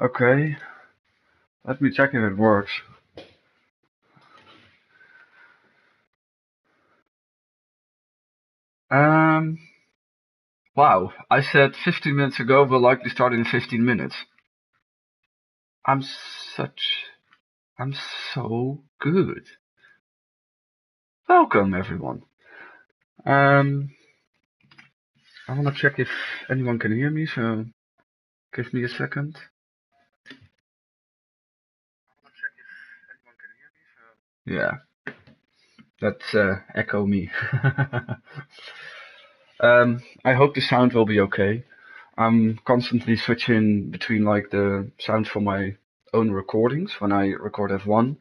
Okay, let me check if it works. Um, wow, I said 15 minutes ago we'll likely start in 15 minutes. I'm such, I'm so good. Welcome everyone. Um, I want to check if anyone can hear me, so give me a second. Yeah, that's echo me. I hope the sound will be okay. I'm constantly switching between like the sounds from my own recordings when I record F1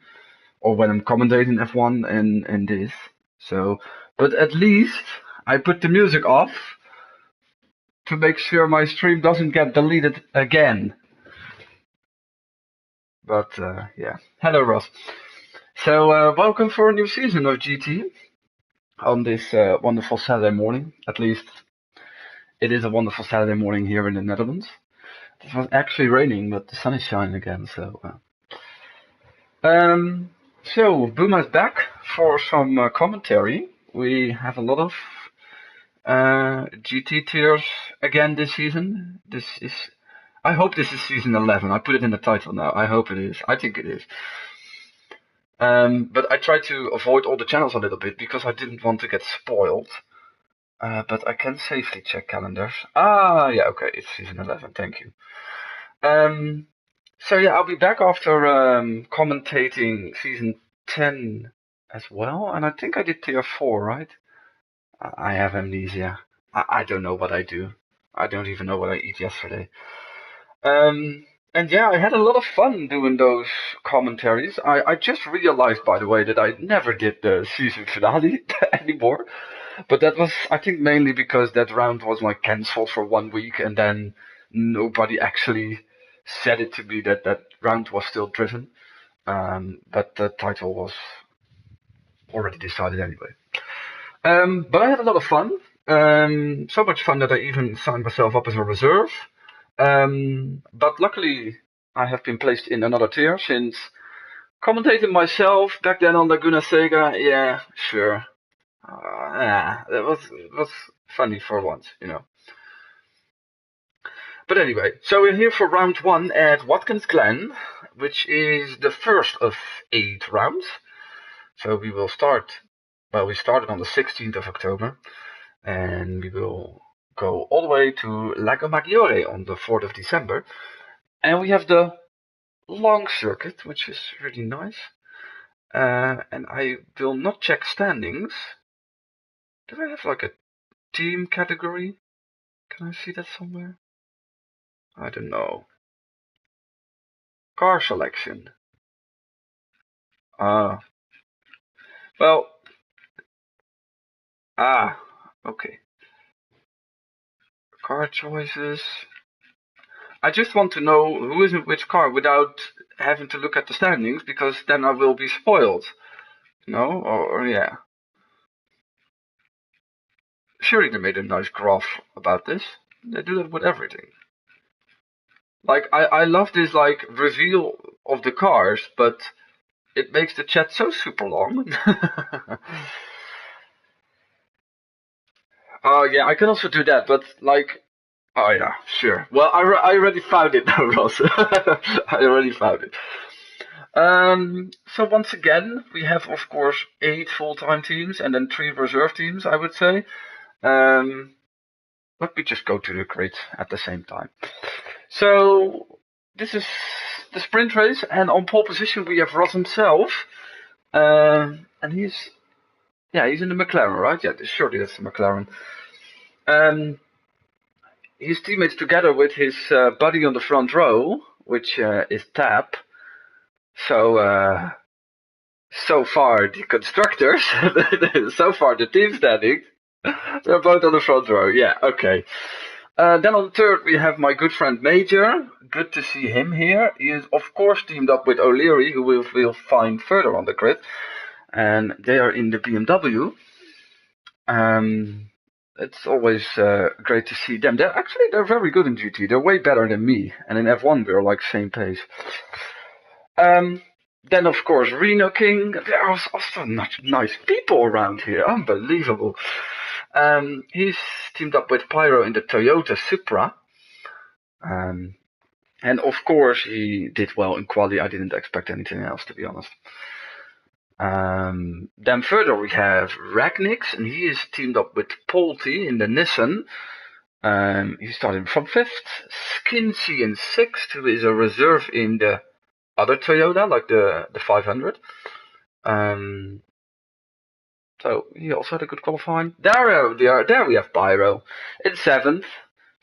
or when I'm commentating F1 and this. So, but at least I put the music off to make sure my stream doesn't get deleted again. But yeah, hello Ross. So welcome for a new season of GT on this wonderful Saturday morning. At least it is a wonderful Saturday morning here in the Netherlands. It was actually raining, but the sun is shining again. Um, so Buma's back for some commentary. We have a lot of GT tiers again this season. I hope this is season 11. I put it in the title now. I hope it is. I think it is. But I try to avoid all the channels a little bit because I didn't want to get spoiled. But I can safely check calendars. Ah, yeah, okay, it's season 11. Thank you. So yeah, I'll be back after commentating season 10 as well, and I think I did tier 4, right? I have amnesia. I don't know what I do. I don't even know what I eat yesterday. And yeah, I had a lot of fun doing those commentaries. I just realized, by the way, that I never did the season finale anymore. But that was, I think, mainly because that round was like cancelled for 1 week, and then nobody actually said it to me that that round was still driven. But the title was already decided anyway. But I had a lot of fun. So much fun that I even signed myself up as a reserve. But luckily, I have been placed in another tier since commentating myself back then on Laguna Sega. Yeah, sure. Yeah, it was funny for once, you know. But anyway, so we're here for round one at Watkins Glen, which is the first of 8 rounds. So we will start. Well, we started on the 16th of October, and we will go all the way to Lago Maggiore on the 4th of December. And we have the long circuit, which is really nice. And I will not check standings. Do I have like a team category? Can I see that somewhere? I don't know. Car selection. Ah, well, okay. Car choices. I just want to know who is in which car without having to look at the standings, because then I will be spoiled. No? Or yeah. Surely they made a nice graph about this. They do that with everything. Like, I love this, like, reveal of the cars, but it makes the chat so super long. Oh, yeah, I can also do that, but, like, oh, yeah, sure. Well, I already found it now, Ross. I already found it. So once again, we have, of course, 8 full-time teams and then 3 reserve teams, I would say. Um, Let me just go to the grid at the same time. So this is the sprint race, and on pole position we have Ross himself, and he's in the McLaren, right? Yeah, surely that's the McLaren. His teammates together with his buddy on the front row, which is Tap. So far the constructors, so far the team standings, they're both on the front row. Yeah, okay. Then on the third, we have my good friend Major. Good to see him here. He is, of course, teamed up with O'Leary, who we'll find further on the grid. And they are in the BMW. it's always great to see them. They're very good in GT. They're way better than me. And in F1 we're like same pace. Then of course Reno King. There are also nice people around here. Unbelievable. He's teamed up with Pyro in the Toyota Supra. And of course he did well in quali. I didn't expect anything else, to be honest. Then further we have Ragnix, and he is teamed up with Polty in the Nissan. He started from 5th. Skinsy in 6th, who is a reserve in the other Toyota, like the 500. So he also had a good qualifying. There we have Pyro in 7th.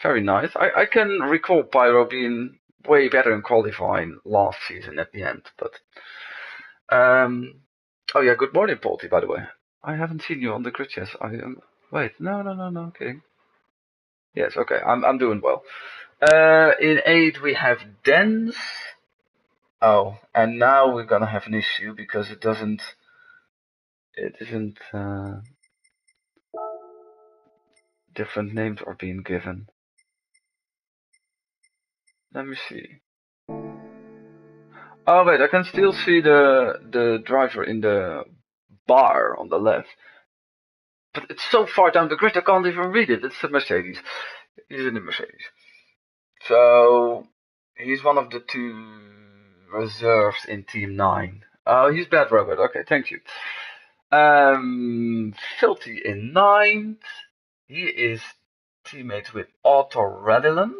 Very nice. I can recall Pyro being way better in qualifying last season at the end, but oh yeah, good morning, Polty, by the way. I haven't seen you on the grid yet. Wait, no, kidding. Yes, okay, I'm doing well. In 8 we have Dens. Oh, and now we're gonna have an issue because it isn't, different names are being given. Let me see. Oh wait, I can still see the driver in the bar on the left. But it's so far down the grid I can't even read it. It's a Mercedes. He's in the Mercedes. So he's one of the 2 reserves in Team 9. Oh, he's bad, Robert. Okay, thank you. Filthy in 9th. He is teammates with Otto Radilan.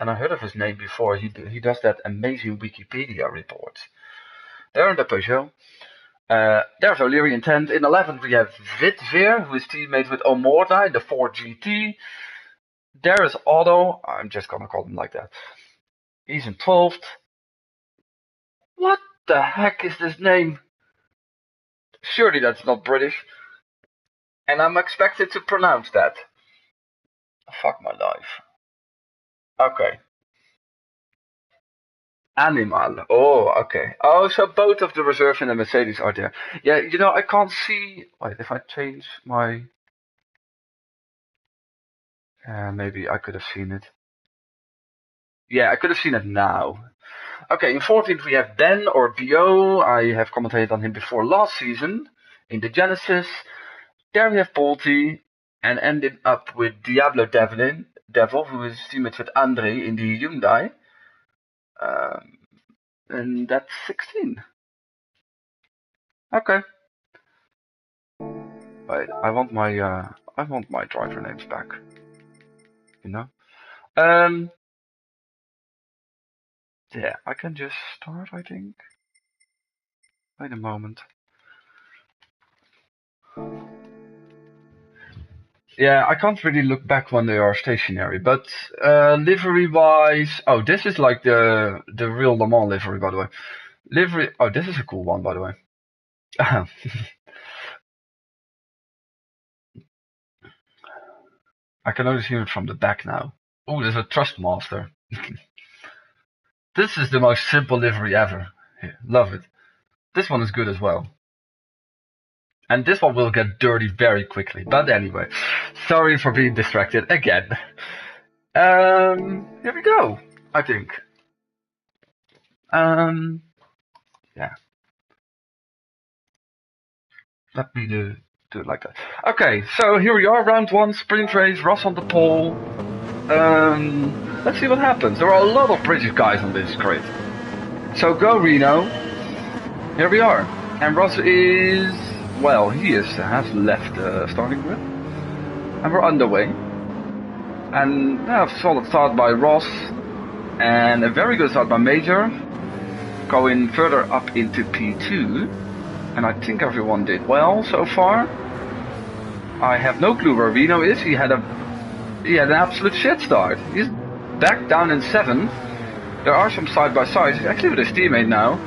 And I heard of his name before. He does that amazing Wikipedia report. They're in the Peugeot. There's O'Leary in 10th. In 11th we have Vitveer, who is teammates with Omorda in the 4 GT. There is Otto. I'm just gonna call him like that. He's in 12th. What the heck is this name? Surely that's not British. And I'm expected to pronounce that. Fuck my life. Okay. Animal. Oh, okay. Oh, so both of the reserves and the Mercedes are there. Yeah, you know, I can't see. Wait, if I change my. Maybe I could have seen it. Yeah, I could have seen it now. Okay, in 14th we have Ben or BO. I have commentated on him before last season in the Genesis. There we have Polty, and ended up with Diablo Devil, who is teammates with Andre in the Hyundai. And that's 16. Okay. Wait, I want my driver names back. You know? Yeah, I can just start, I think. Wait a moment. Yeah, I can't really look back when they are stationary, but livery-wise... Oh, this is like the real Le Mans livery, by the way. Livery... Oh, this is a cool one, by the way. I can only hear it from the back now. Oh, there's a Trustmaster. This is the most simple livery ever. Love it. This one is good as well. And this one will get dirty very quickly. But anyway, sorry for being distracted again. Here we go, I think. Yeah. Let me do it like that. Okay, so here we are, round 1, sprint race, Ross on the pole. Let's see what happens. There are a lot of British guys on this grid. So go Reno. Here we are. And Ross is... Well, he has left the starting grid. And we're underway. And a solid start by Ross. And a very good start by Major. Going further up into P2. And I think everyone did well so far. I have no clue where Reno is. He had an absolute shit start. He's back down in 7th. There are some side-by-sides. He's actually with his teammate now.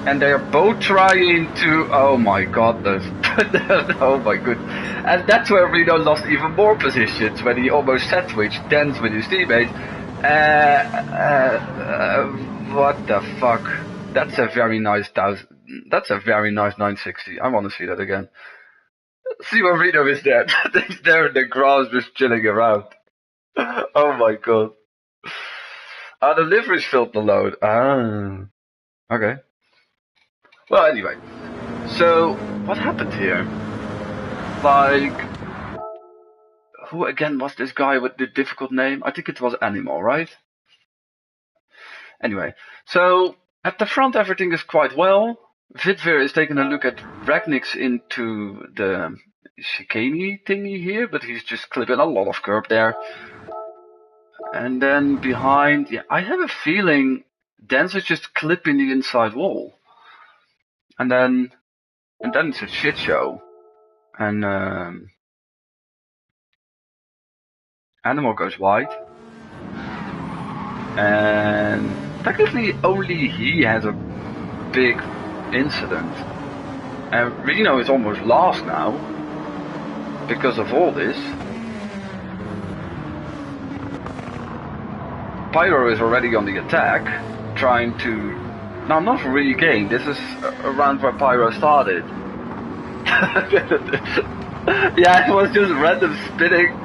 And they are both trying to... Oh my god. Oh my god. And that's where Reno lost even more positions. When he almost sandwiched Dens with his teammate. What the fuck. That's a very nice 960. I want to see that again. See what Reno is dead. He's there in the grass just chilling around. Oh my god. The livery's filled the load. Okay. Well, anyway. So, what happened here? Like, who again was this guy with the difficult name? I think it was Animal, right? Anyway, so at the front everything is quite well. Vidver is taking a look at Ragnick's into the chicane thingy here, but he's just clipping a lot of curb there. And then behind, yeah, I have a feeling Dance is just clipping the inside wall. And then it's a shit show. And Animal goes wide. And technically only he has a big incident. And Reno is almost last now because of all this. Pyro is already on the attack, trying to... Now, not regain, this is around where Pyro started. Yeah, it was just random spinning.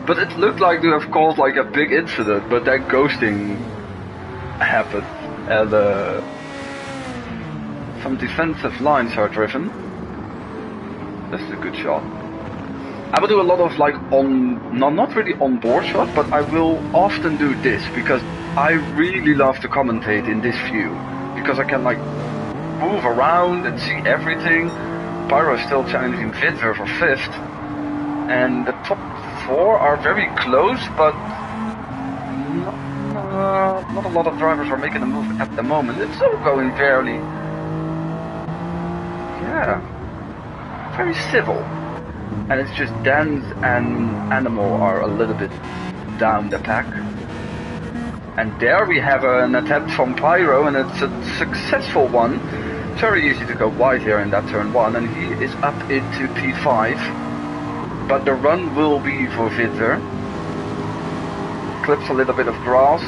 But it looked like to have caused like a big incident, but then ghosting happened. And some defensive lines are driven. This is a good shot. I will do a lot of like not really on board shot, but I will often do this because I really love to commentate in this view. Because I can like move around and see everything. Pyro is still challenging Vidver for 5th. And the top 4 are very close, but not a lot of drivers are making a move at the moment. It's all going fairly, yeah, very civil. And it's just Dance and Animal are a little bit down the pack. And there we have an attempt from Pyro, and it's a successful one. It's very easy to go wide here in that turn 1, and he is up into P5. But the run will be for Vidver. Clips a little bit of grass.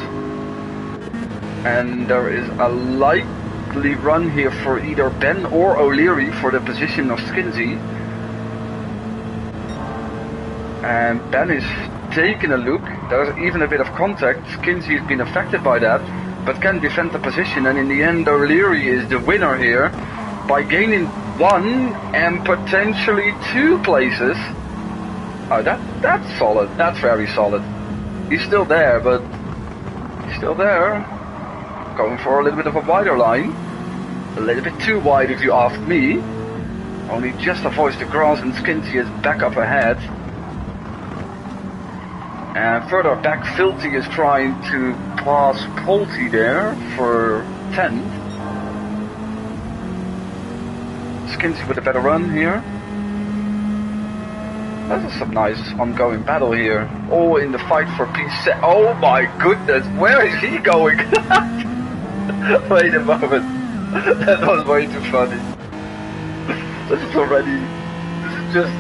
And there is a likely run here for either Ben or O'Leary for the position of Skinsey. And Ben is taking a look. There's even a bit of contact. Skinsey has been affected by that, but can defend the position. And in the end, O'Leary is the winner here by gaining 1 and potentially 2 places. Oh, that's solid. That's very solid. He's still there, but he's still there. Going for a little bit of a wider line. A little bit too wide if you ask me. Only just avoids the grass, and Skinsey is back up ahead. And further back, Filthy is trying to pass Polty there for 10th. Skinsey with a better run here. This is some nice ongoing battle here. All in the fight for peace. Oh my goodness, where is he going? Wait a moment. That was way too funny. This is just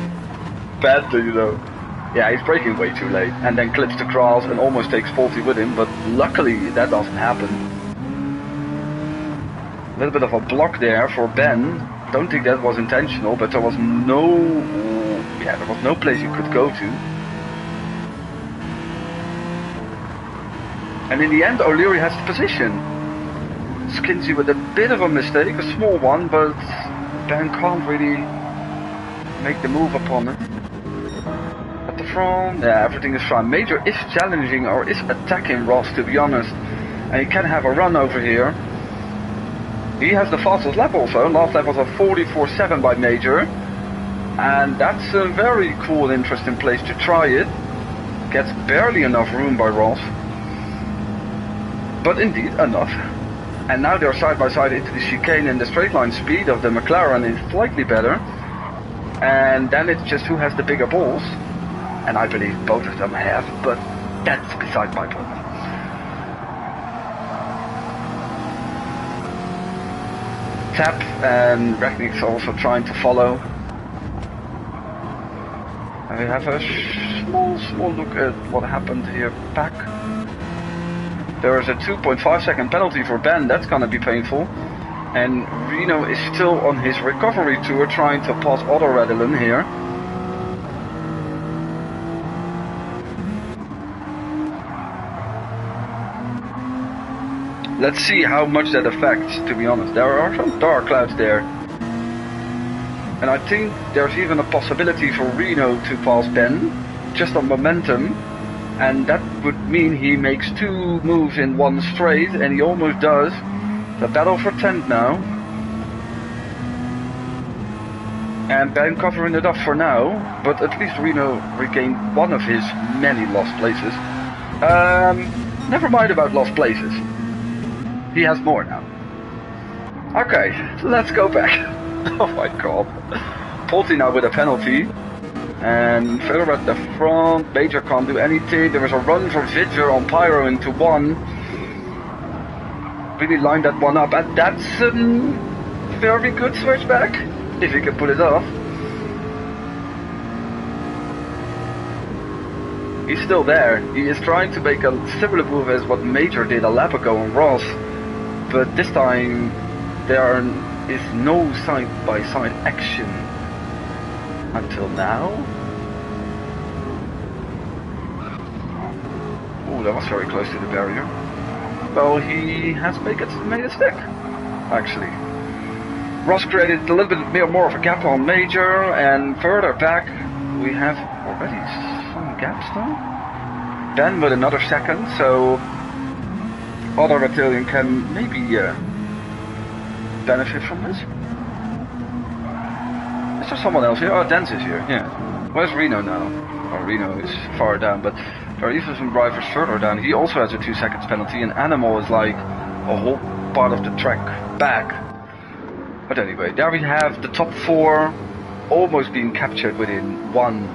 banter, you know. Yeah, he's braking way too late, and then clips the grass and almost takes Polty with him, but luckily that doesn't happen. A little bit of a block there for Ben. Don't think that was intentional, but there was no place you could go to. And in the end, O'Leary has the position. Skinsey with a bit of a mistake, a small one, but Ben can't really make the move upon it. At the front, yeah, everything is fine. Major is challenging or is attacking Ross, to be honest. And he can have a run over here. He has the fastest lap also. Last lap was a 44.7 by Major. And that's a very cool, interesting place to try it. Gets barely enough room by Ross. But indeed, enough. And now they're side by side into the chicane, and the straight line speed of the McLaren is slightly better. And then it's just who has the bigger balls. And I believe both of them have, but that's beside my point. Tap and Ragnick's also trying to follow. And we have a small look at what happened here back. There is a 2.5 second penalty for Ben, that's gonna be painful. And Reno is still on his recovery tour, trying to pass Otto Radelen here. Let's see how much that affects, to be honest. There are some dark clouds there. And I think there's even a possibility for Reno to pass Ben, just on momentum. And that would mean he makes 2 moves in one straight, and he almost does. The battle for 10th now. And Ben covering it up for now, but at least Reno regained one of his many lost places. Never mind about lost places. He has more now. Okay, let's go back. Oh my god. Polti now with a penalty. And further at the front, Major can't do anything. There was a run from Vidger on Pyro into 1. Really lined that one up, and that's a very good switchback, if he can pull it off. He's still there. He is trying to make a similar move as what Major did a lap ago on Ross, but this time there is no side-by-side action until now. Oh, that was very close to the barrier. Well, he has made it stick, actually. Ross created a little bit more of a gap on Major, and further back we have already some gaps now. Ben with another second, so other Reptilian can maybe benefit from this. Is there someone else here? Oh, Dance is here, yeah. Where's Reno now? Oh, Reno is far down, but there are even some drivers further down. He also has a 2 seconds penalty, and Animal is like a whole part of the track back. But anyway, there we have the top 4 almost being captured within one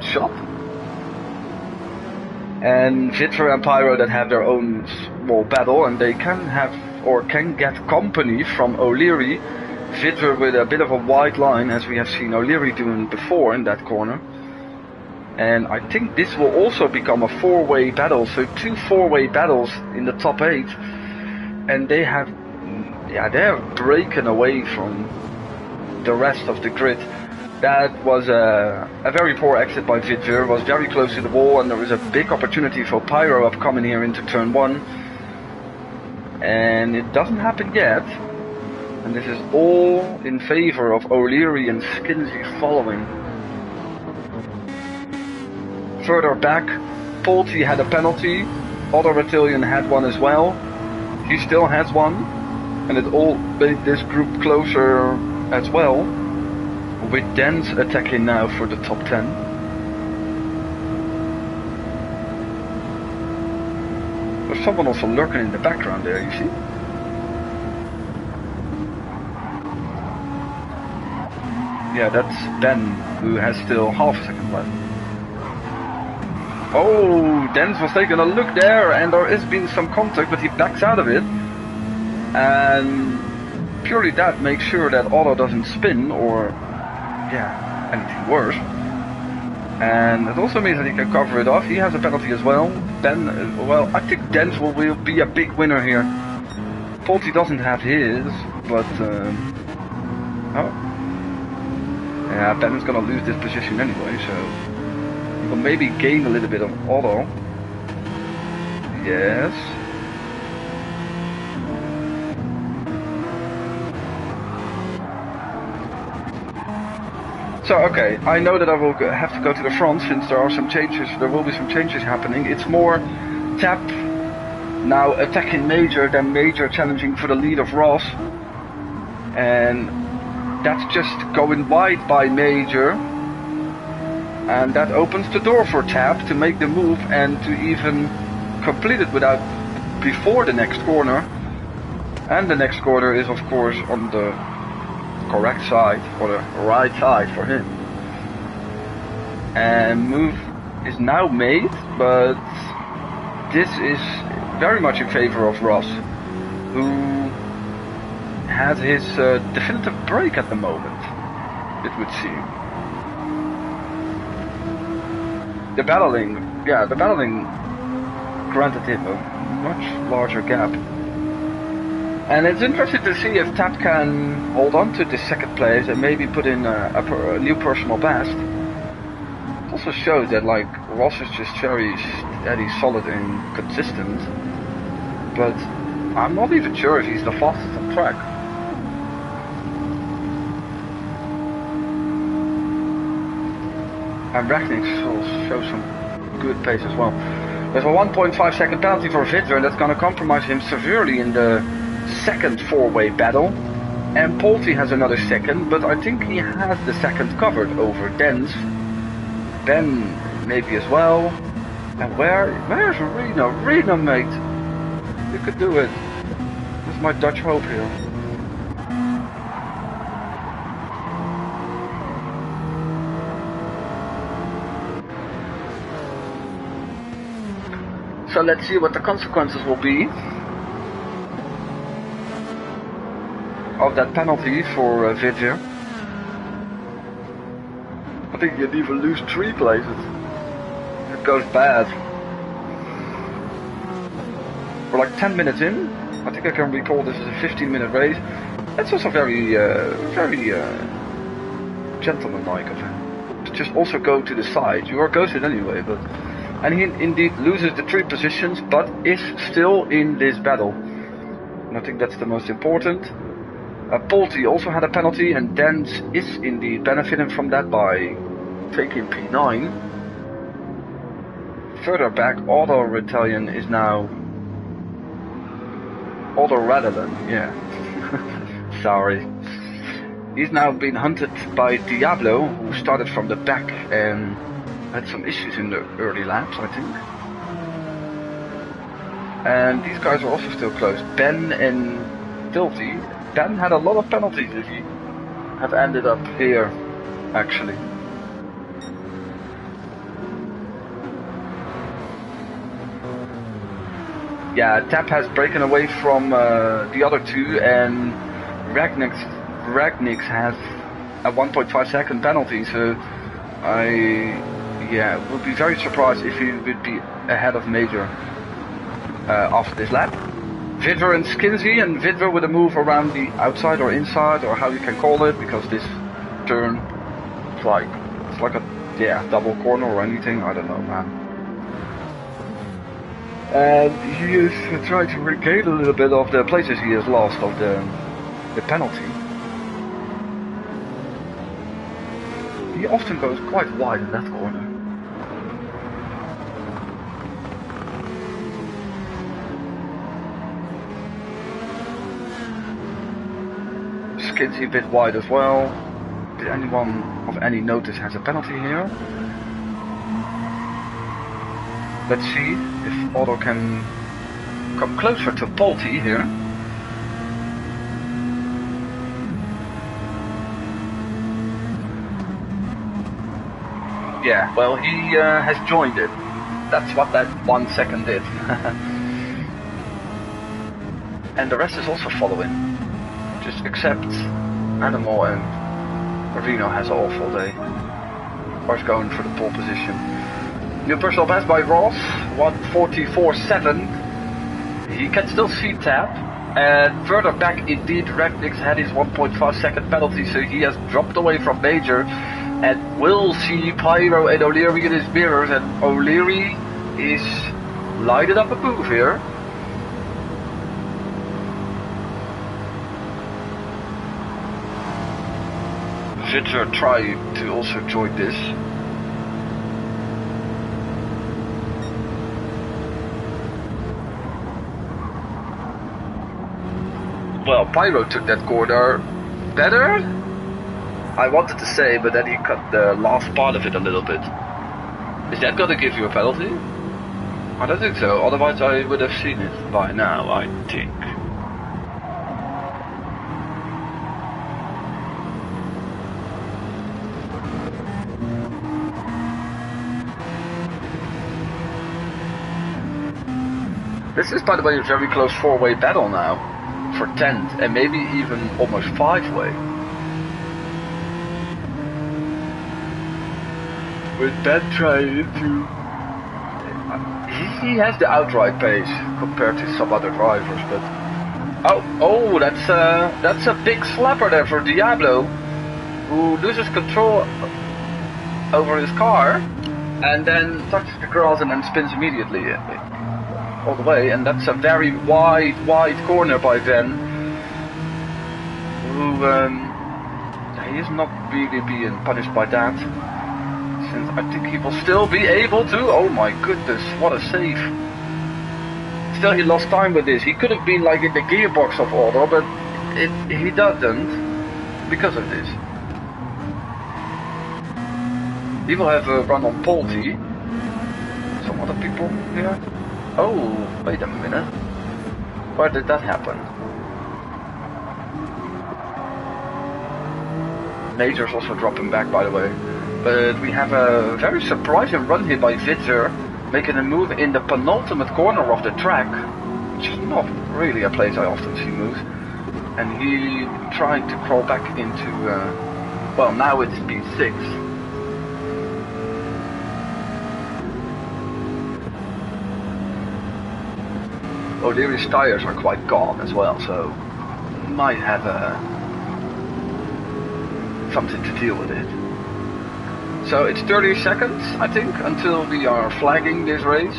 shot. And Vitra and Pyro that have their own small battle, and they can have or can get company from O'Leary. Vitra with a bit of a wide line, as we have seen O'Leary doing before in that corner. And I think this will also become a 4-way battle, so 2 4-way battles in the top 8. And they have broken away from the rest of the grid. That was a very poor exit by Vidger, was very close to the wall, and there was a big opportunity for Pyro upcoming here into turn 1. And it doesn't happen yet. And this is all in favor of O'Leary and Skinsey following. Further back, Polti had a penalty, Otto Reptilian had one as well. He still has one, and it all made this group closer as well, with Dance attacking now for the top 10. There's someone also lurking in the background there, you see? Yeah, that's Ben, who has still half a second left. Oh, Dance was taking a look there, and there has been some contact, but he backs out of it. And purely that makes sure that Otto doesn't spin, or anything worse. And it also means that he can cover it off. He has a penalty as well. Ben, well, I think Dance will be a big winner here. Polti doesn't have his, but yeah, Ben is gonna lose this position anyway, so he will maybe gain a little bit of Otto. Yes. So, okay, I know that I will have to go to the front since there are some changes, there will be some changes happening. It's more Tap now attacking Major than Major challenging for the lead of Ross. And that's just going wide by Major. And that opens the door for Tap to make the move and to even complete it before the next corner. And the next corner is of course on the correct side, or the right side for him. And move is now made, but this is very much in favor of Ross, who has his definitive break at the moment, it would seem. The battling granted him a much larger gap. And it's interesting to see if Tap can hold on to this second place and maybe put in a new personal best. It also shows that like Ross is just very steady, solid and consistent. But I'm not even sure if he's the fastest on track. And Ragnick will show some good pace as well. There's a 1.5 second penalty for Vidra, and that's going to compromise him severely in the second four-way battle. And Polty has another second, but I think he has the second covered over Dens. Ben maybe as well. And where's Rena? Rena, mate! You could do it. That's my Dutch hope here. So let's see what the consequences will be of that penalty for Vidya. I think you'd even lose 3 places. It goes bad. We're like 10 minutes in. I think I can recall this is a 15-minute race. That's also very gentlemanlike of him. To just also go to the side. You are ghosted anyway, but... And he indeed loses the 3 positions, but is still in this battle. And I think that's the most important. Polty also had a penalty, and Dens is indeed benefiting from that by taking P9. Further back, Auto Rebellion is now... Auto Radalin, yeah. Sorry. He's now been hunted by Diablo, who started from the back and... had some issues in the early laps, I think. And these guys are also still close. Ben and Filthy. Ben had a lot of penalties if he have ended up here, actually. Yeah, Tap has broken away from the other 2, and Ragnick has a 1.5 second penalty, so I would be very surprised if he would be ahead of Major after this lap. Vidra and Skinsey, and Vidra with a move around the outside or inside, or how you can call it, because this turn is like, it's like a double corner or anything, I don't know, man. And he is trying to regain a little bit of the places he has lost of the penalty. He often goes quite wide in that corner. Skinsey a bit wide as well. Did anyone of any notice has a penalty here? Let's see if Otto can come closer to Polty here. Yeah, well, he has joined it. That's what that 1 second did. And the rest is also following. Just except Animal and Reno has an awful day. Or is going for the pole position. New personal best by Ross, 1:44.7. He can still see Tap. And further back, indeed, Ragnick's had his 1.5 second penalty, so he has dropped away from Major. And we'll see Pyro and O'Leary in his mirrors, and O'Leary is lighted up a move here. Vidra try to also join this. Well, Pyro took that corner better, I wanted to say, but then he cut the last part of it a little bit. Is that gonna give you a penalty? I don't think so, otherwise I would have seen it by now, I think. This is, by the way, a very close 4-way battle now for 10th, and maybe even almost 5-way. With Ben trying to... He has the outright pace compared to some other drivers, but Oh, that's a big slapper there for Diablo, who loses control over his car, and then touches the grass and then spins immediately all the way. And that's a very wide corner by Glen, who he is not really being punished by that, since I think he will still be able to. Oh my goodness, what a save! Still, he lost time with this. He could have been like in the gearbox of order, but he doesn't because of this. He will have a run on Polty. Some other people here. Oh, wait a minute. Where did that happen? Major's also dropping back, by the way. But we have a very surprising run here by Vitzer, making a move in the penultimate corner of the track, which is not really a place I often see moves. And he tried to crawl back into, well, now it's P6. O'Leary's tires are quite gone as well, so might have something to deal with it. So it's 30 seconds, I think, until we are flagging this race.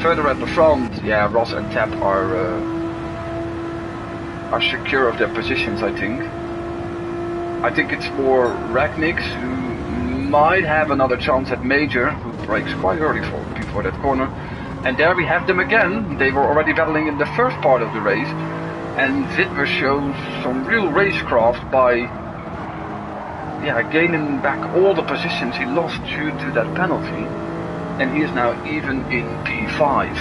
Further at the front, yeah, Ross and Tap are secure of their positions, I think. I think it's more Ragniks who might have another chance at Major, who brakes quite early before that corner. And there we have them again. They were already battling in the first part of the race. And Zitmer shows some real racecraft by gaining back all the positions he lost due to that penalty. And he is now even in P5.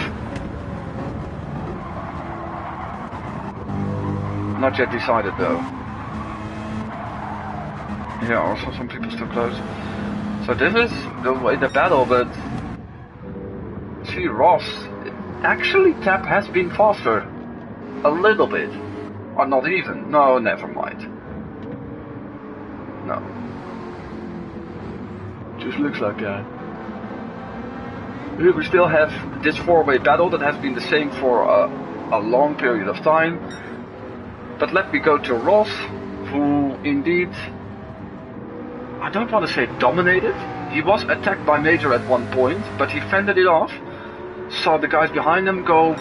Not yet decided though. Yeah, also some people still close. So this is the way the battle, but see, Ross, actually Tap has been faster. A little bit. Or not even. No, never mind. No. Just looks like that. Here we still have this four-way battle that has been the same for a long period of time. But let me go to Ross, who indeed, I don't want to say dominated. He was attacked by Major at one point, but he fended it off. Saw the guys behind him go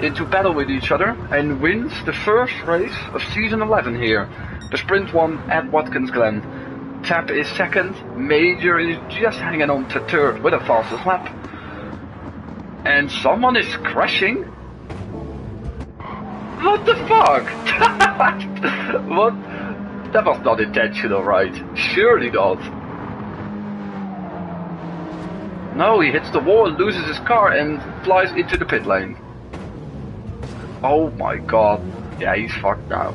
into battle with each other and wins the first race of season 11 here. The sprint one at Watkins Glen. Tap is second, Major is just hanging on to third with a fastest lap. And someone is crashing? What the fuck? What? That was not intentional, right? Surely not. No, he hits the wall and loses his car and flies into the pit lane. Oh my god. Yeah, he's fucked now.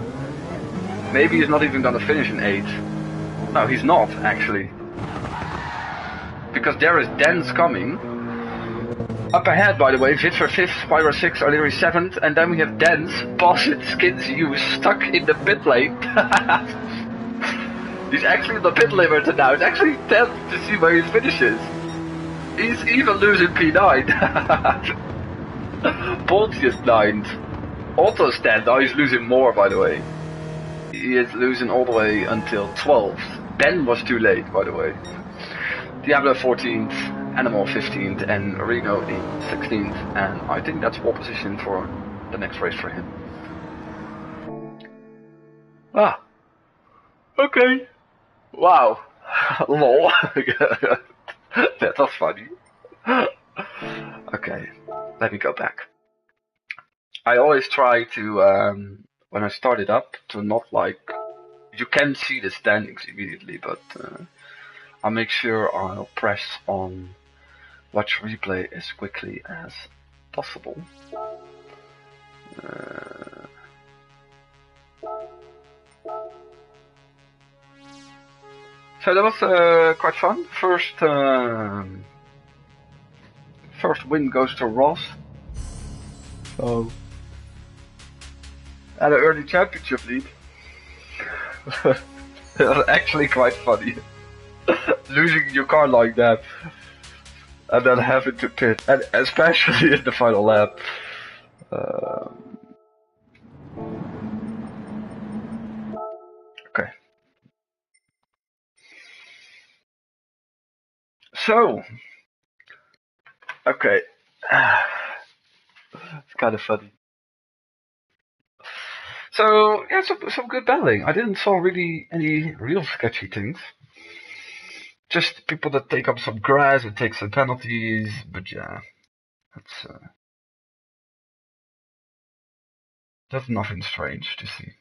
Maybe he's not even gonna finish in 8th. No, he's not, actually. Because there is Dance coming. Up ahead, by the way, Vitzer 5th, Spyro 6th, O'Leary 7th, and then we have Dance, Posset, Skins, you stuck in the pit lane. He's actually in the pit limit now. It's actually tense to see where he finishes. He's even losing P9. Polty is 9th. Auto stand, now he's losing more, by the way. He is losing all the way until 12th. Ben was too late, by the way. Diablo 14th, Animal 15th, and Reno in 16th. And I think that's pole position for the next race for him. Ah. Okay. Wow. Lol. That was funny. Okay, let me go back. I always try to, when I start it up, to not like... You can see the standings immediately, but I'll make sure I'll press on watch replay as quickly as possible. So that was quite fun. First win goes to Ross. Oh. And an early championship lead. It was actually quite funny. Losing your car like that. And then having to pit. And especially in the final lap. So, okay. It's kind of funny. So, yeah, some good battling. I didn't saw really any real sketchy things. Just people that take up some grass and take some penalties, but yeah, that's nothing strange to see.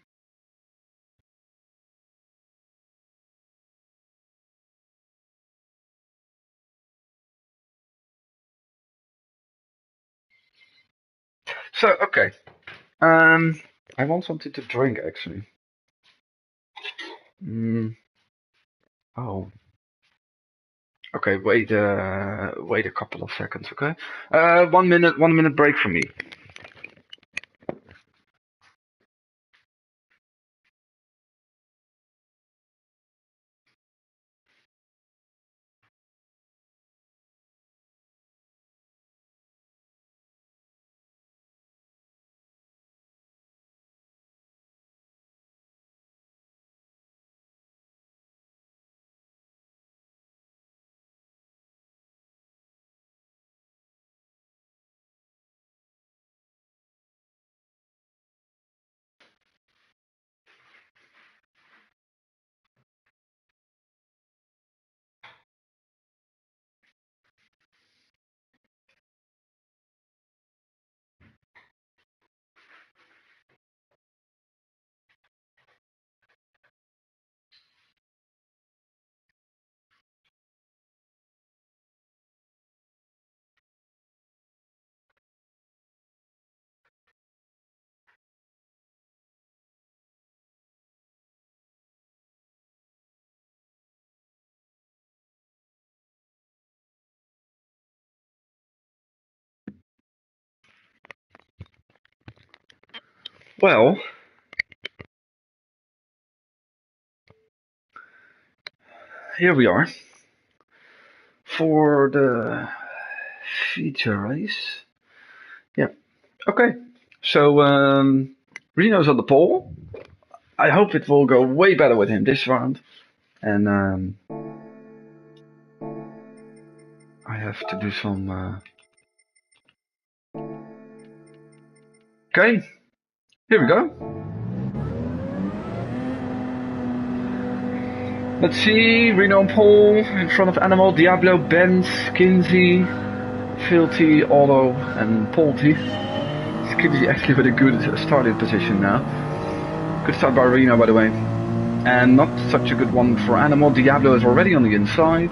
So, okay. I want something to drink actually. Oh. Okay, wait a couple of seconds, okay? 1 minute break for me. Well, here we are for the feature race. Yeah. Okay. So Reno's on the pole. I hope it will go way better with him this round. And I have to do some. Okay. Here we go. Let's see, Reno on pole, in front of Animal, Diablo, Benz, Kinsey, Filthy, Otto, and Polty. Kinsey actually with a good starting position now. Good start by Reno, by the way. And not such a good one for Animal. Diablo is already on the inside.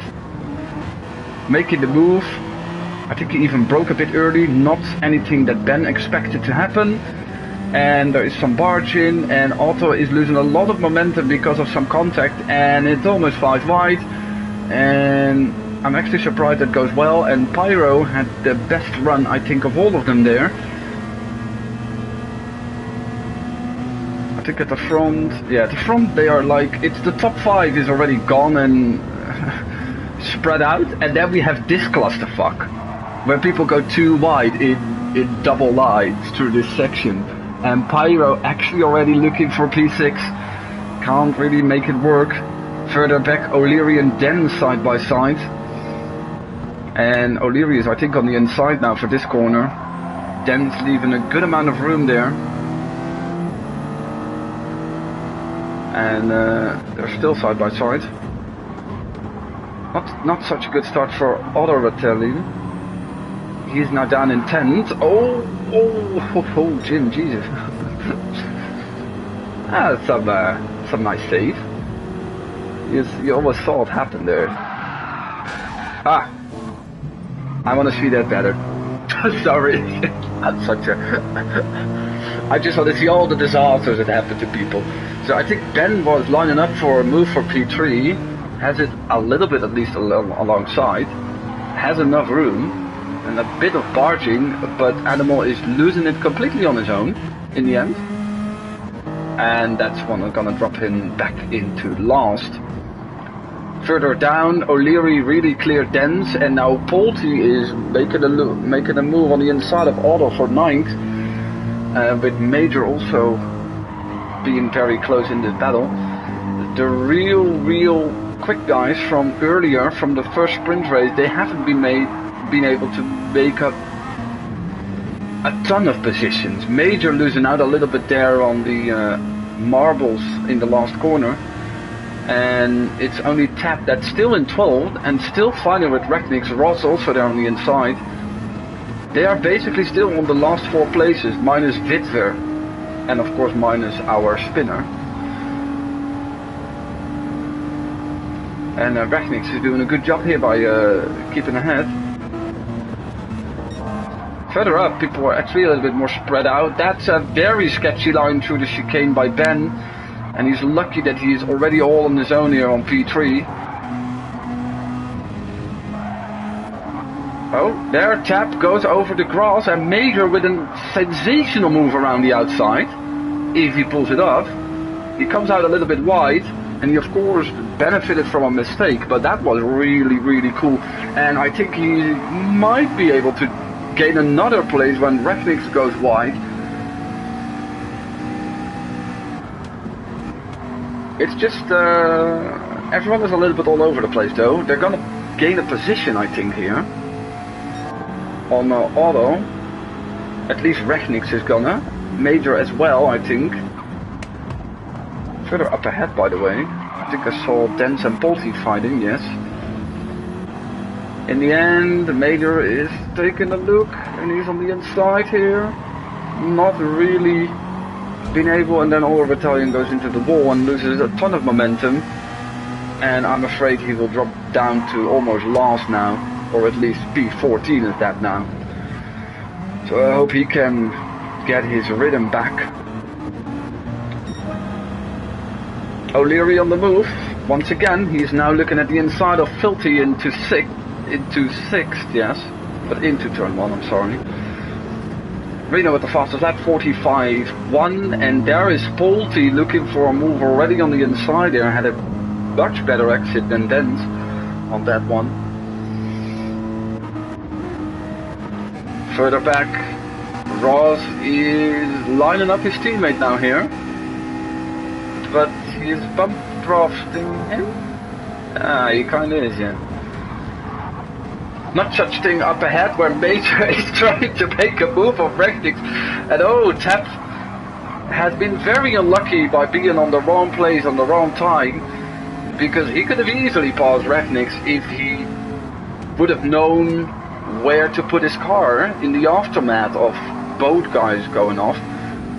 Making the move. I think he even broke a bit early, not anything that Ben expected to happen. And there is some barging, and Otto is losing a lot of momentum because of some contact, and it's almost 5 wide. And I'm actually surprised that goes well, and Pyro had the best run, I think, of all of them there. I think at the front, yeah, at the front they are like, it's the top 5 is already gone and spread out, and then we have this clusterfuck, where people go too wide in double lines through this section. And Pyro actually already looking for P6, can't really make it work. Further back, O'Leary and Den side by side. And O'Leary is, I think, on the inside now for this corner. Den's leaving a good amount of room there. And they're still side by side. Not such a good start for Otto Ratelli. He's now down in 10th. Oh, Jim, Jesus. Some nice save. You almost saw it happen there. Ah, I want to see that better. Sorry, I'm such a. I just want to see all the disasters that happen to people. So I think Ben was lining up for a move for P3. Has it a little bit at least alongside. Has enough room. And a bit of barging, but Animal is losing it completely on his own in the end. And that's one gonna drop him back into last. Further down, O'Leary really cleared Dens, and now Polty is making a move on the inside of Otto for 9th. With Major also being very close in this battle. The real quick guys from earlier, from the first sprint race, they haven't been able to make up a ton of positions. Major losing out a little bit there on the marbles in the last corner. And it's only Tap that's still in 12th and still fighting with Rechnick's. Ross also there on the inside. They are basically still on the last 4 places, minus Witwer and of course minus our spinner. And Rechnick's is doing a good job here by keeping ahead. Further up, people are actually a little bit more spread out. That's a very sketchy line through the chicane by Ben. And he's lucky that he's already all on his own here on P3. Oh, there Tap goes over the grass and Major with a sensational move around the outside. If he pulls it off. He comes out a little bit wide. And he of course benefited from a mistake. But that was really, really cool. And I think he might be able to gain another place when Rechnick's goes wide. It's just everyone is a little bit all over the place though. They're gonna gain a position, I think, here on auto. At least Rechnick's is gonna. Major as well, I think. Further up ahead, by the way. I think I saw Dens and Polty fighting, yes. In the end, the Major is taking a look and he's on the inside here. Not really been able, and then all battalion goes into the wall and loses a ton of momentum. And I'm afraid he will drop down to almost last now, or at least P14 is that now. So I hope he can get his rhythm back. O'Leary on the move. Once again, he's now looking at the inside of Filthy into 6th, yes. But into turn 1, I'm sorry. Reno with the fastest lap, 45.1. And there is Polty looking for a move already on the inside there. Had a much better exit than Dens on that one. Further back, Ross is lining up his teammate now here. But he is bump drafting him? He kinda is, yeah. Not such thing up ahead where Major is trying to make a move of Rechnick's. And oh, Tap has been very unlucky by being on the wrong place on the wrong time. Because he could have easily passed Rechnick's if he would have known where to put his car in the aftermath of both guys going off.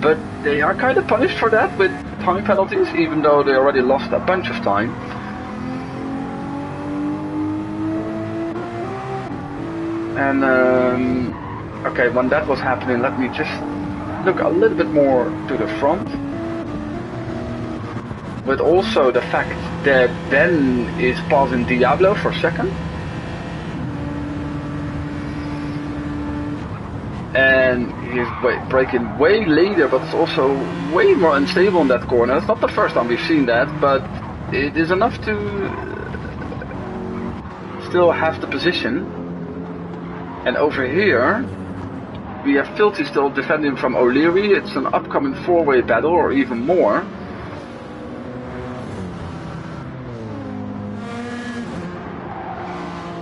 But they are kind of punished for that with time penalties, even though they already lost a bunch of time. And okay, when that was happening, let me just look a little bit more to the front. But also the fact that Ben is passing Diablo for second. And he's braking way later, but it's also way more unstable in that corner. It's not the first time we've seen that, but it is enough to still have the position. And over here, we have Filthy still defending from O'Leary. It's an upcoming 4-way battle, or even more.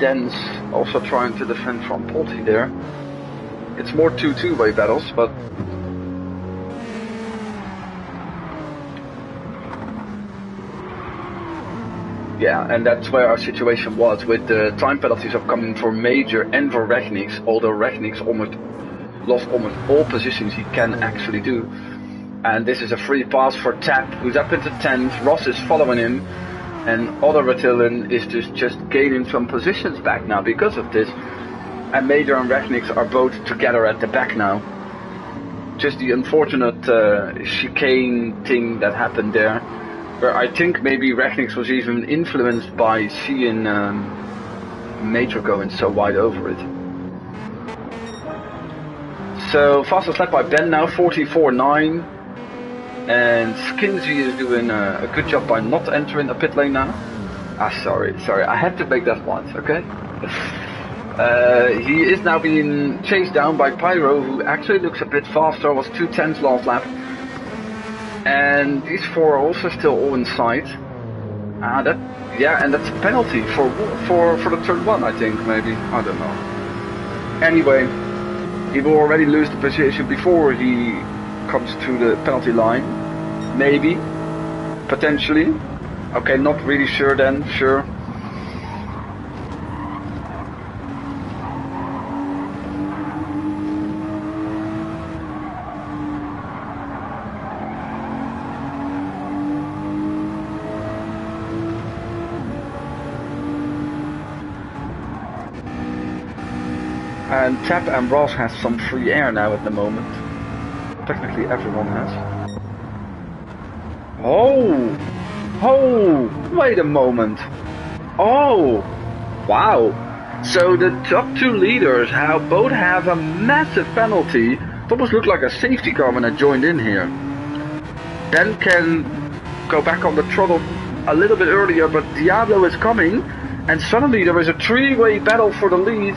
Dens also trying to defend from Polty there. It's more 2-way battles, but yeah, and that's where our situation was with the time penalties upcoming for Major and for Rechnick's, although Rechnick's lost almost all positions he can actually do. And this is a free pass for Tap, who's up into 10th. Ross is following him, and Other Ratillen is just gaining some positions back now because of this. And Major and Rechnick's are both together at the back now. Just the unfortunate chicane thing that happened there, where I think maybe Rechnick's was even influenced by seeing Major going so wide over it. So fastest lap by Ben now, 44.9. And Skinsey is doing a good job by not entering the pit lane now. Sorry, I had to make that once, okay? He is now being chased down by Pyro, who actually looks a bit faster, was 2/10 last lap. And these four are also still all in sight. Yeah, and that's a penalty for the turn 1, I think, maybe. I don't know. Anyway, he will already lose the position before he comes to the penalty line. Maybe. Potentially. Okay, not really sure then. Sure. And Tap and Ross has some free air now at the moment. Technically everyone has. Oh! Oh! Wait a moment. Oh! Wow! So the top two leaders both have a massive penalty. It almost looked like a safety car when I joined in here. Ben can go back on the throttle a little bit earlier, but Diablo is coming. And suddenly there is a three-way battle for the lead.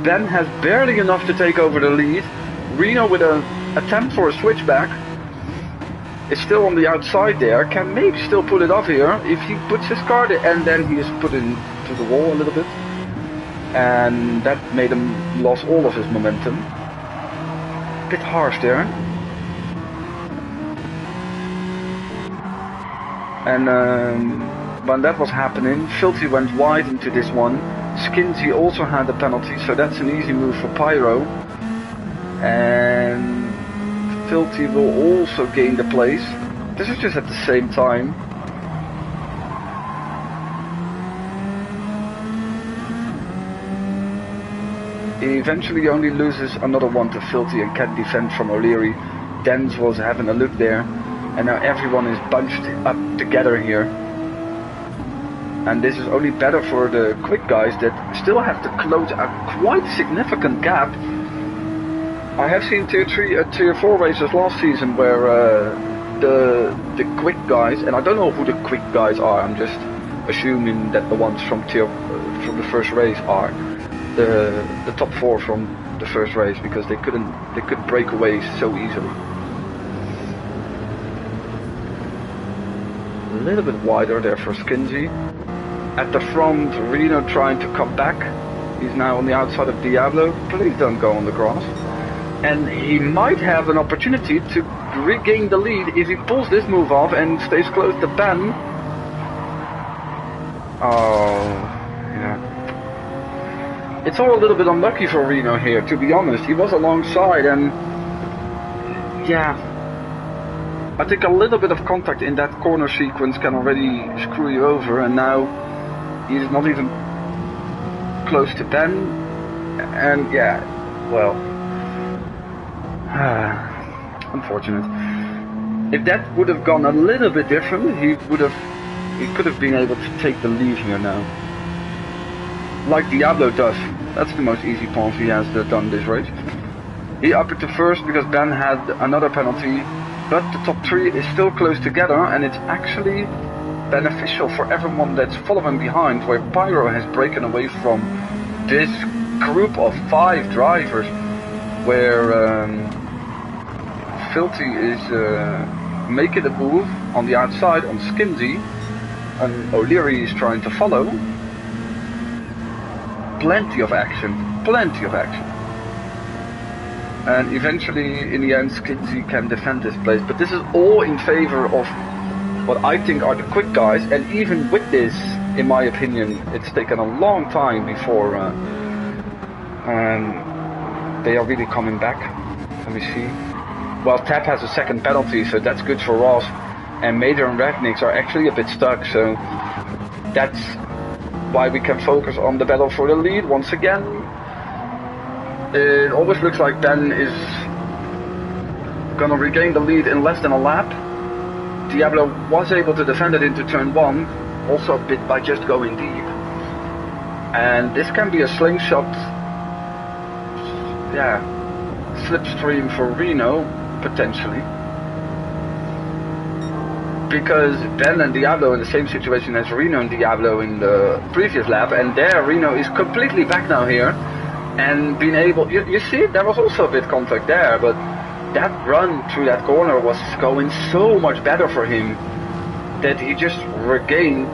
Ben has barely enough to take over the lead. Reno with an attempt for a switchback is still on the outside there. Can maybe still pull it off here if he puts his car there. And then he is put into the wall a little bit. And that made him lose all of his momentum. Bit harsh there. And when that was happening, Filthy went wide into this one. Skinsy also had a penalty, so that's an easy move for Pyro. And Filthy will also gain the place. This is just at the same time. He eventually only loses another one to Filthy and can't defend from O'Leary. Dens was having a look there. And now everyone is bunched up together here. And this is only better for the quick guys that still have to close a quite significant gap. I have seen tier 3 and tier 4 races last season where the quick guys, and I don't know who the quick guys are, I'm just assuming that the ones from the first race are the top 4 from the first race, because they could break away so easily. A little bit wider there for Skinsy. At the front, Reno trying to come back. He's now on the outside of Diablo. Please don't go on the grass. And he might have an opportunity to regain the lead if he pulls this move off and stays close to Ben. Oh, yeah. It's all a little bit unlucky for Reno here, to be honest. He was alongside and... yeah. I think a little bit of contact in that corner sequence can already screw you over, and now he's not even close to Ben, and yeah, well, unfortunate. If that would have gone a little bit different, he could have been able to take the lead here now, like Diablo does. That's the most easy path he has done this race. He upped it to first because Ben had another penalty. But the top 3 is still close together, and it's actually beneficial for everyone that's following behind, where Pyro has broken away from this group of 5 drivers, where Filthy is making a move on the outside on Skinsy, and O'Leary is trying to follow. Plenty of action, plenty of action. And eventually, in the end, Skinsy can defend this place. But this is all in favor of what I think are the quick guys. And even with this, in my opinion, it's taken a long time before they are really coming back. Let me see. Well, Tap has a second penalty, so that's good for Ross. And Major and Ragnix are actually a bit stuck, so that's why we can focus on the battle for the lead once again. It always looks like Ben is gonna regain the lead in less than a lap. Diablo was able to defend it into turn 1, also a bit by just going deep. And this can be a slingshot, yeah, slipstream for Reno, potentially. Because Ben and Diablo in the same situation as Reno and Diablo in the previous lap, and there Reno is completely back now here. And being able, you see, there was also a bit contact there, but that run through that corner was going so much better for him that he just regained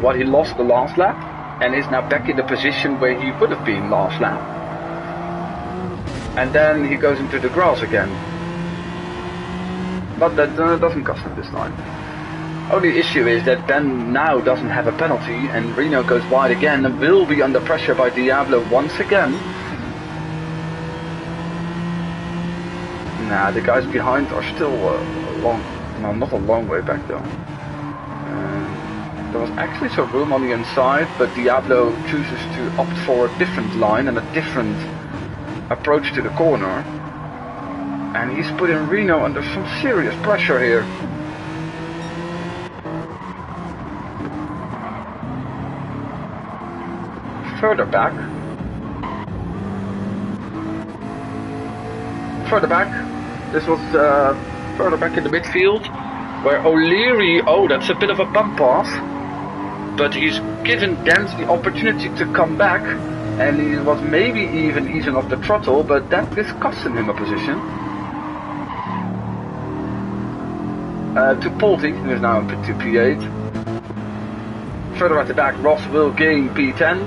what he lost the last lap, and is now back in the position where he would have been last lap. And then he goes into the grass again. But that doesn't cost him this time. Only issue is that Ben now doesn't have a penalty, and Reno goes wide again and will be under pressure by Diablo once again. Nah, the guys behind are still not a long way back though. There was actually some room on the inside, but Diablo chooses to opt for a different line and a different approach to the corner. And he's putting Reno under some serious pressure here. Further back. This was further back in the midfield, where O'Leary, oh, that's a bit of a bump pass. But he's given Dent the opportunity to come back, and he was maybe even easing off the throttle, but that is costing him a position. To Polty, who is now to P8. Further at the back, Ross will gain P10.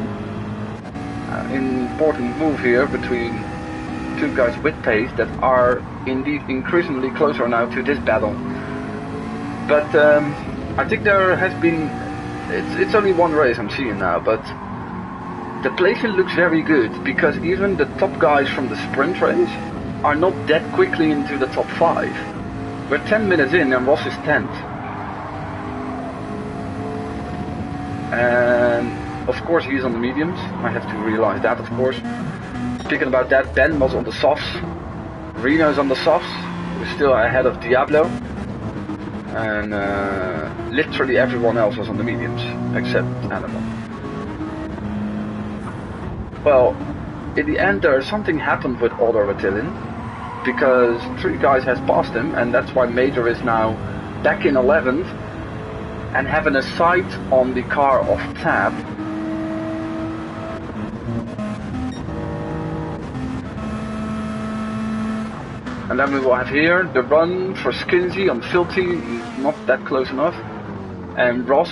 Important move here between two guys with pace that are indeed increasingly closer now to this battle. But I think there has been... It's only one race I'm seeing now, but the placing looks very good, because even the top guys from the sprint race are not that quickly into the top 5. We're 10 minutes in and Ross is 10th. And of course he's on the mediums. I have to realize that, of course. Speaking about that, Ben was on the softs. Reno's on the softs. We're still ahead of Diablo. And literally everyone else was on the mediums, except Animal. Well, in the end something happened with Alder Attilin, because 3 guys has passed him, and that's why Major is now back in 11th and having a sight on the car of Tab. And then we will have here the run for Skinsy on Filthy, he's not that close enough. And Ross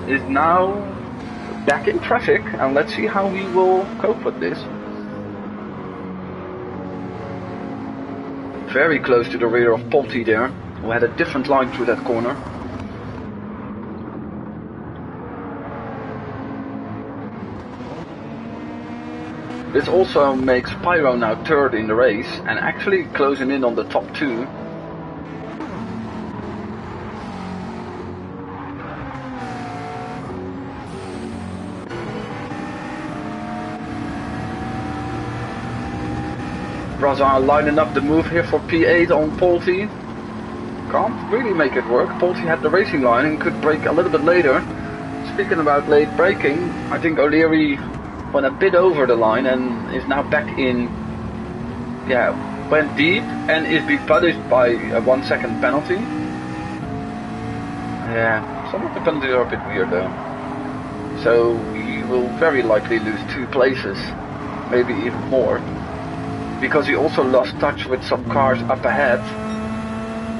is now back in traffic, and let's see how he will cope with this. Very close to the rear of Polty there, who had a different line through that corner. This also makes Pyro now 3rd in the race, and actually closing in on the top 2. Razar lining up the move here for P8 on Polty. Can't really make it work. Polty had the racing line and could brake a little bit later. Speaking about late braking, I think O'Leary went a bit over the line and is now back in, went deep and is being punished by a 1 second penalty. Yeah, some of the penalties are a bit weird though. So he will very likely lose 2 places, maybe even more. Because he also lost touch with some cars up ahead,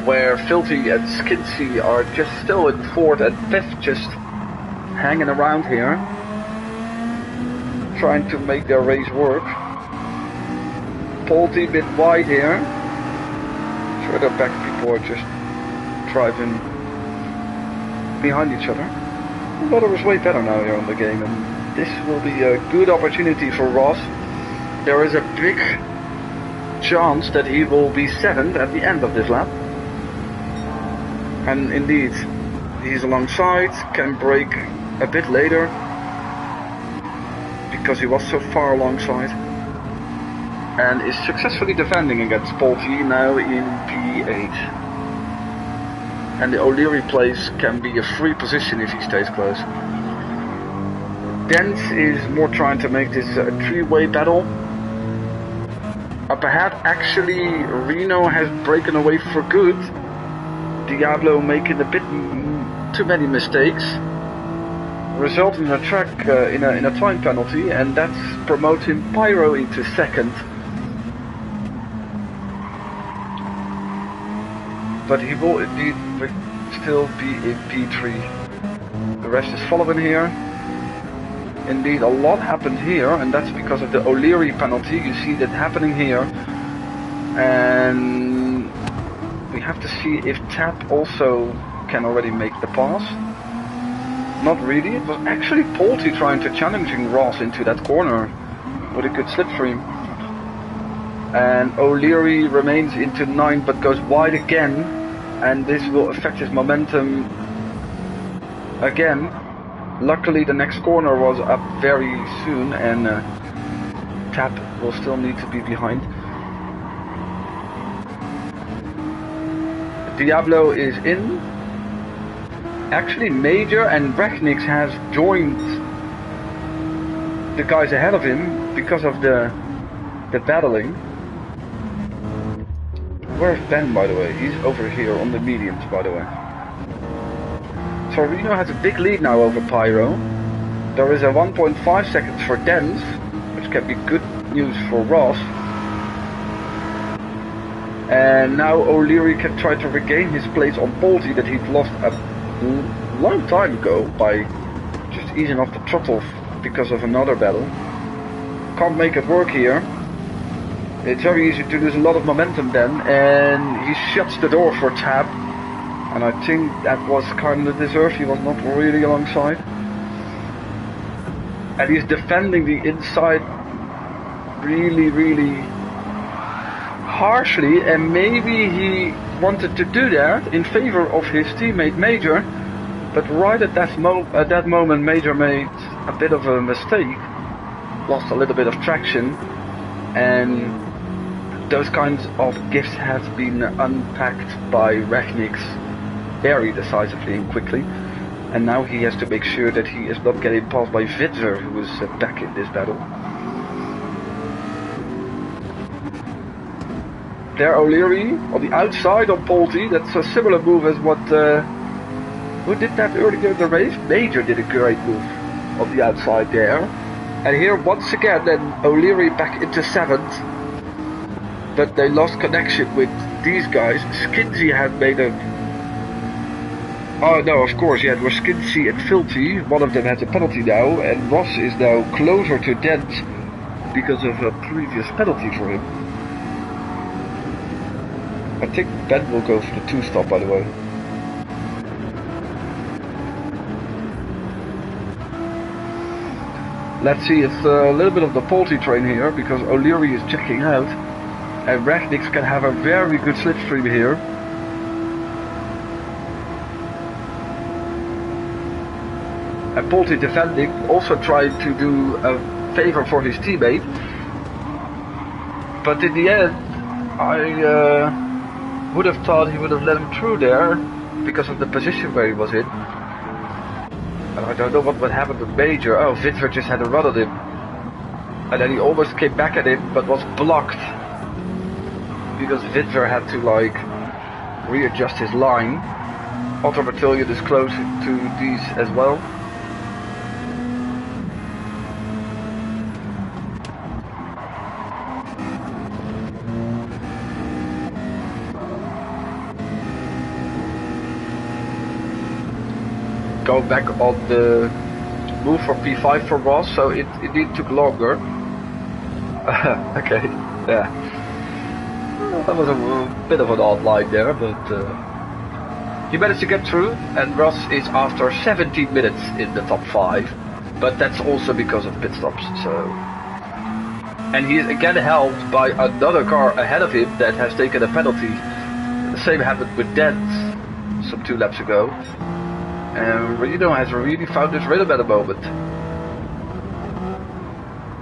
where Filthy and Skinsy are just still in 4th and 5th, just hanging around here, trying to make their race work. Polty a bit wide here. Further back people are just driving behind each other. The weather is way better now here on the game, and this will be a good opportunity for Ross. There is a big chance that he will be 7th at the end of this lap. And indeed, he's alongside, can brake a bit later, because he was so far alongside, and is successfully defending against Polty now in P8. And the O'Leary place can be a free position if he stays close. Dent is more trying to make this a 3-way battle. Up ahead, actually, Reno has broken away for good. Diablo making a bit too many mistakes, resulting in a track in a time penalty, and that's promoting Pyro into 2nd. But he will indeed still be in P3. The rest is following here. Indeed, a lot happened here, and that's because of the O'Leary penalty. You see that happening here. And we have to see if Tap also can already make the pass. Not really. It was actually Polty trying to challenging Ross into that corner with a good slipstream. And O'Leary remains into 9 but goes wide again, and this will affect his momentum again. Luckily the next corner was up very soon, and Tap will still need to be behind. Diablo is in. Actually Major and Rechnix has joined the guys ahead of him because of the battling. Where's Ben, by the way? He's over here on the mediums, by the way. So Reno has a big lead now over Pyro. There is a 1.5 seconds for Dens, which can be good news for Ross. And now O'Leary can try to regain his place on Polty that he'd lost a long time ago by just easing off the throttle because of another battle. Can't make it work here. It's very easy to lose a lot of momentum then, and he shuts the door for Tap. And I think that was kind of deserved. He was not really alongside. And he's defending the inside really harshly, and maybe he wanted to do that in favor of his teammate Major, but right at that moment Major made a bit of a mistake, lost a little bit of traction, and those kinds of gifts have been unpacked by Rechnix very decisively and quickly, and now he has to make sure that he is not getting passed by Vitzer, who is back in this battle. There O'Leary on the outside on Polty. That's a similar move as what who did that earlier in the race? Major did a great move on the outside there. And here once again then O'Leary back into 7th, but they lost connection with these guys. Skinsy had made a... Oh no, of course, yeah, it was Skinsy and Filthy. One of them has a penalty now, and Ross is now closer to Dent because of a previous penalty for him. I think Ben will go for the 2-stop, by the way. Let's see, it's a little bit of the Polty train here, because O'Leary is checking out, and Rechnix can have a very good slipstream here. And Polty defending, also trying to do a favor for his teammate. But in the end, I would have thought he would have let him through there because of the position where he was in. And I don't know what would happen to Major. Oh, Vitzer just had a run at him. And then he almost came back at him, but was blocked. Because Vitzer had to, like, readjust his line. Otto Battalion is close to these as well. Go back on the move for P5 for Ross, so it indeed took longer. Okay, yeah. That was a bit of an odd line there, but he managed to get through, and Ross is after 17 minutes in the top 5, but that's also because of pit stops, so... And he is again helped by another car ahead of him that has taken a penalty. The same happened with Dent some 2 laps ago. And Reno has really found his rhythm at the moment.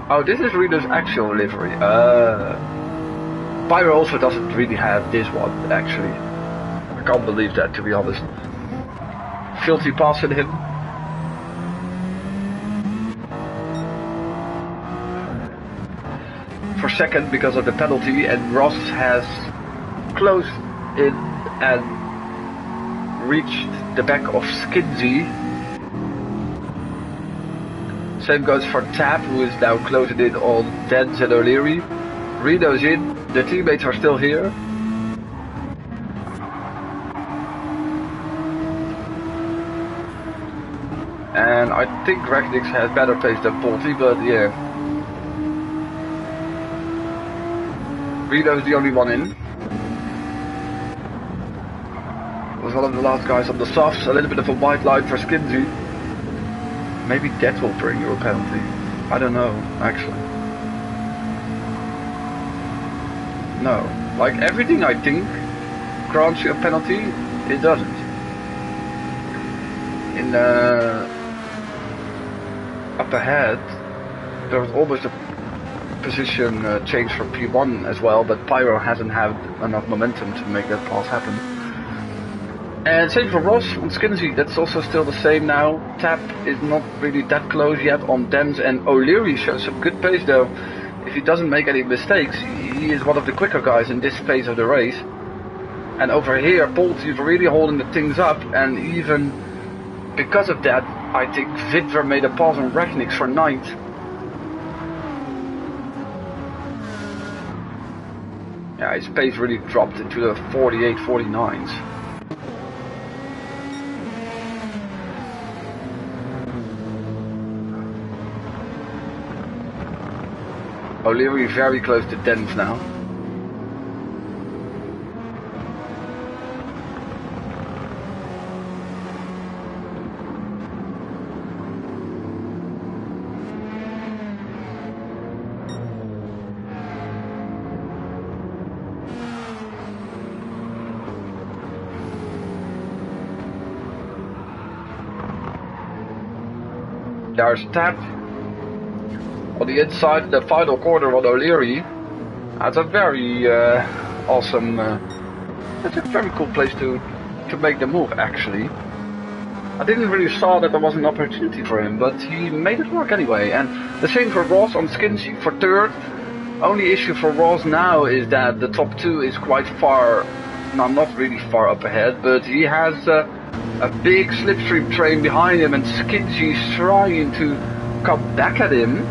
Oh, this is Reno's actual livery. Pyro also doesn't really have this one, actually. I can't believe that, to be honest. Filthy passing him. For second because of the penalty, and Ross has closed in and reached the back of Skinsy. Same goes for Tap, who is now closing in on Dens and O'Leary. Reno's in, the teammates are still here. And I think Ragnix has better pace than Polty, but yeah. Reno's the only one in. Was one of the last guys on the softs, a little bit of a white line for Skinsy. Maybe that will bring you a penalty. I don't know, actually. No. Like everything I think grants you a penalty, it doesn't. In up ahead, there was almost a position change for P1 as well, but Pyro hasn't had enough momentum to make that pass happen. And same for Ross on Skinsy, that's also still the same now. Tap is not really that close yet on Dems, and O'Leary shows some good pace though. If he doesn't make any mistakes, he is one of the quicker guys in this phase of the race. And over here, Polty is really holding the things up, and even because of that, I think Vidver made a pass on Ragnix for 9th. Yeah, his pace really dropped into the 48, 49s. O'Leary very close to Dens now. There's Tap. On the inside, the final corner on O'Leary. That's a very awesome, that's a very cool place to make the move actually. I didn't really saw that there was an opportunity for him, but he made it work anyway. And the same for Ross on Skinsy for 3rd. Only issue for Ross now is that the top 2 is quite far, no, not really far up ahead, but he has a big slipstream train behind him, and Skinsy is trying to come back at him.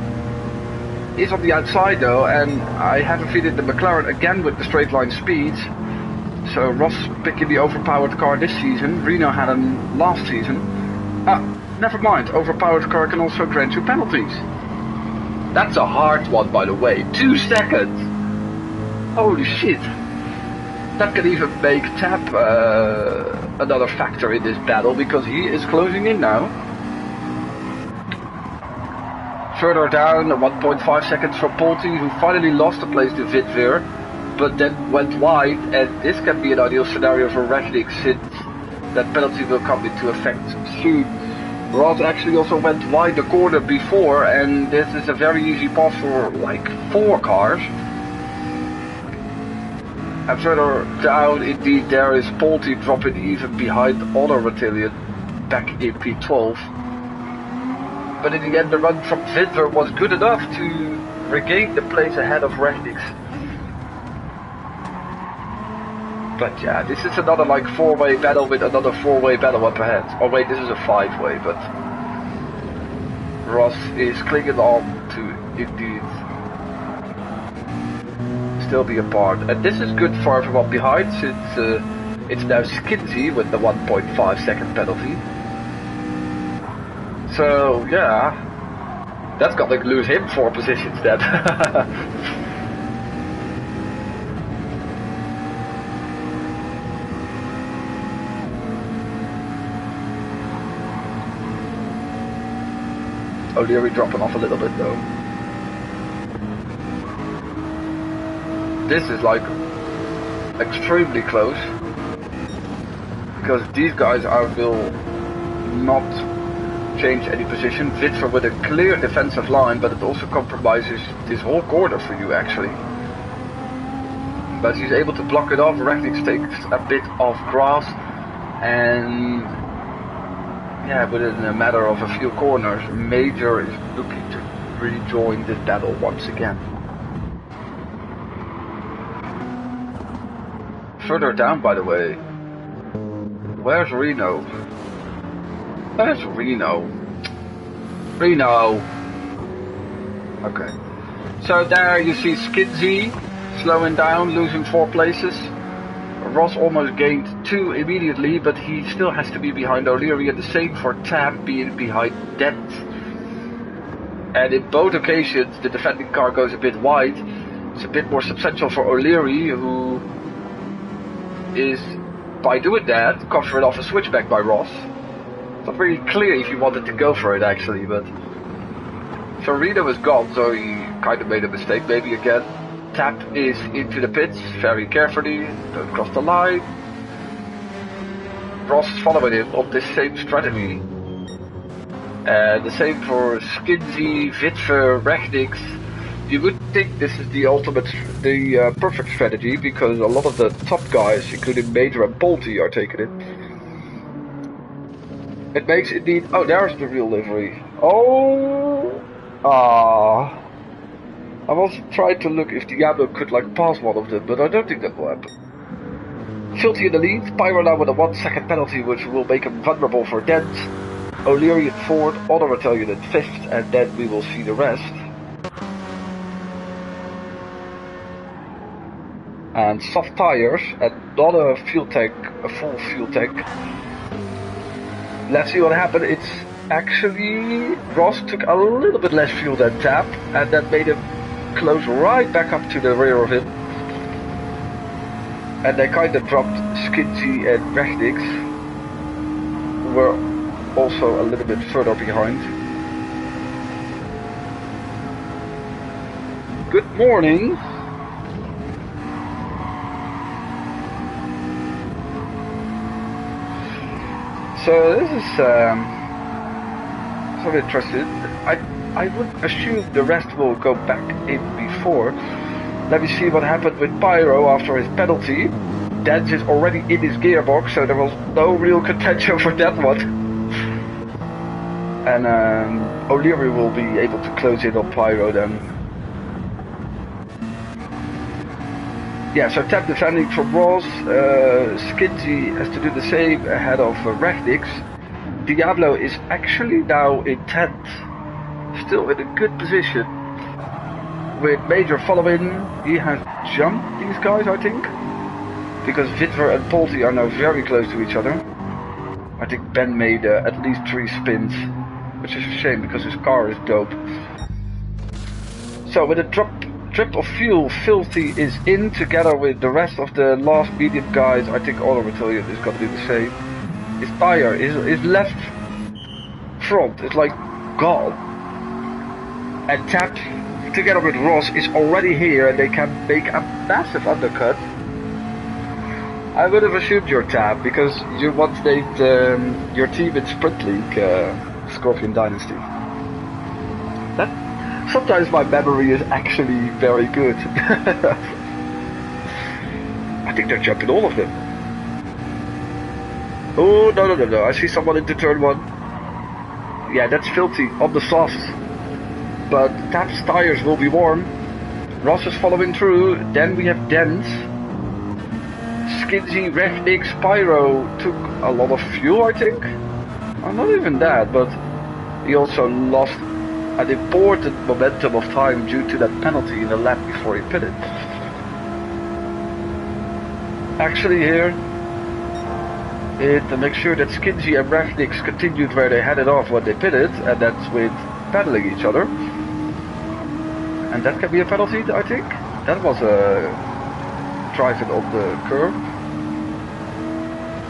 He's on the outside though, and I have a feeling the McLaren again with the straight line speed. So Ross picking the overpowered car this season. Reno had him last season. Never mind, overpowered car can also grant you penalties. That's a hard one, by the way. 2 seconds! Holy shit! That can even make Tap another factor in this battle, because he is closing in now. Further down, 1.5 seconds for Polty, who finally lost the place to Vidver, but then went wide, and this can be an ideal scenario for Ragnix since that penalty will come into effect soon. Ross actually also went wide the corner before, and this is a very easy pass for like 4 cars. And further down, indeed, there is Polty dropping even behind Honor Battalion back in P12. But in the end, the run from Vidver was good enough to regain the place ahead of Ragnix. But yeah, this is another like 4-way battle with another 4-way battle up ahead. Oh wait, this is a 5-way, but Ross is clinging on to indeed still be a part. And this is good for everyone behind, since it's now Skinsy with the 1.5 second penalty. So yeah, that's gonna lose him 4 positions then. O'Leary dropping off a little bit though. This is like extremely close, because these guys will not change any position. Vidver with a clear defensive line, but it also compromises this whole corner for you actually. But he's able to block it off. Ragnix takes a bit of grass, and yeah, within a matter of a few corners, Major is looking to rejoin this battle once again. Further down, by the way, where's Reno? Where's Reno? Reno! Okay. So there you see Skinsy slowing down, losing 4 places. Ross almost gained 2 immediately, but he still has to be behind O'Leary, and the same for Tam being behind Dent. And in both occasions the defending car goes a bit wide. It's a bit more substantial for O'Leary, who is, by doing that, covering off a switchback by Ross. It's not really clear if he wanted to go for it actually, but... So Reno is gone, so he kind of made a mistake maybe again. Tap is into the pits, very carefully, don't cross the line. Ross is following him on this same strategy. And the same for Skinsey, Witwer, Rechnix. You would think this is the ultimate, the perfect strategy, because a lot of the top guys, including Major and Bolte, are taking it. It makes indeed... Oh, there's the real livery. Oh! Ah. I was trying to look if Diablo could like pass one of them, but I don't think that will happen. Filthy in the lead, Pyro now with a 1 second penalty, which will make him vulnerable for Dent. O'Leary at 4th, Honor Battalion at 5th, and then we will see the rest. And soft tires, and not a fuel tank, a full fuel tank. Let's see what happened. It's actually... Ross took a little bit less fuel than Tap, and that made him close right back up to the rear of him. And they kind of dropped Skinsey and Rechnix, who were also a little bit further behind. Good morning. So this is so interesting. I would assume the rest will go back in before. Let me see what happened with Pyro after his penalty. Dance is already in his gearbox, so there was no real contention for that one. And O'Leary will be able to close in on Pyro then. Yeah, so Tap defending from Ross. Skinsey has to do the same ahead of Rechnix. Diablo is actually now in 10th. Still in a good position. With Major following, he has jumped these guys, I think. Because Witwer and Bolte are now very close to each other. I think Ben made at least 3 spins. Which is a shame because his car is dope. So with a drip of fuel, Filthy is in together with the rest of the last medium guys. I think all the battalion is going to do the same. His tire is left front, it's like gone. And Tap together with Ross is already here, and they can make a massive undercut. I would have assumed your Tap, because you once named your team in Sprint League Scorpion Dynasty. That sometimes my memory is actually very good. I think they're jumping all of them. Oh, no. I see someone into turn 1. Yeah, that's Filthy on the softs. But Tap's tires will be warm. Ross is following through. Then we have Dent. Skinsey, Rechnix, Pyro took a lot of fuel, I think. Well, not even that, but he also lost an important momentum of time due to that penalty in the lap before he pitted. Actually here, to make sure that Skinsey and Rechnix continued where they headed off when they pitted, and that's with paddling each other. And that can be a penalty, I think. That was a driving on the curb.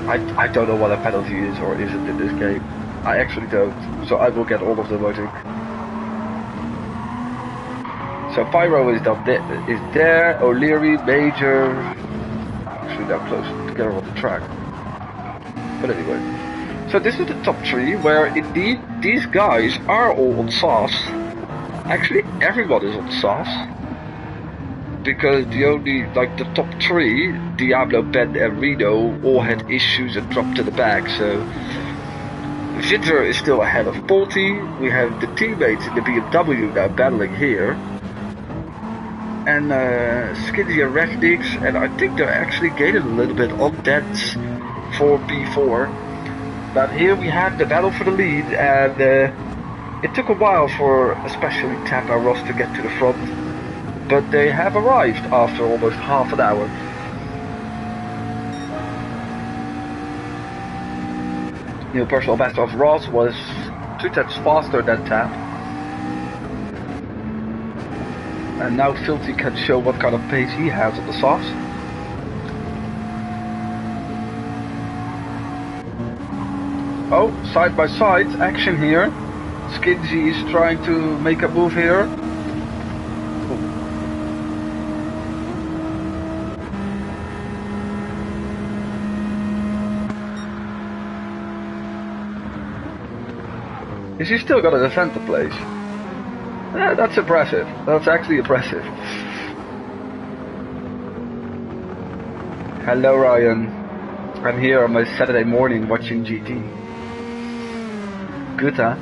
I don't know what a penalty is or isn't in this game. I actually don't. So I will get all of them, I think. So Pyro is there, O'Leary, Major. Actually they're close together on the track. But anyway. So this is the top 3 where indeed these guys are all on sauce. Actually everyone is on sauce. Because the only, like the top 3, Diablo, Ben and Reno, all had issues and dropped to the back, so... Witwer is still ahead of Bolte. We have the teammates in the BMW now battling here. And Skinsey and Rechnix, and I think they're actually gaining a little bit on that for P4. But here we have the battle for the lead, and it took a while for especially Tap and Ross to get to the front. But they have arrived after almost half an hour. New personal best of Ross was 2 taps faster than Tap. And now Filthy can show what kind of pace he has on the softs. Oh, side by side action here. Skinsy is trying to make a move here. Is he still got a defend to place? Yeah, that's impressive. That's actually impressive. Hello Ryan. I'm here on my Saturday morning watching GT. Good, huh?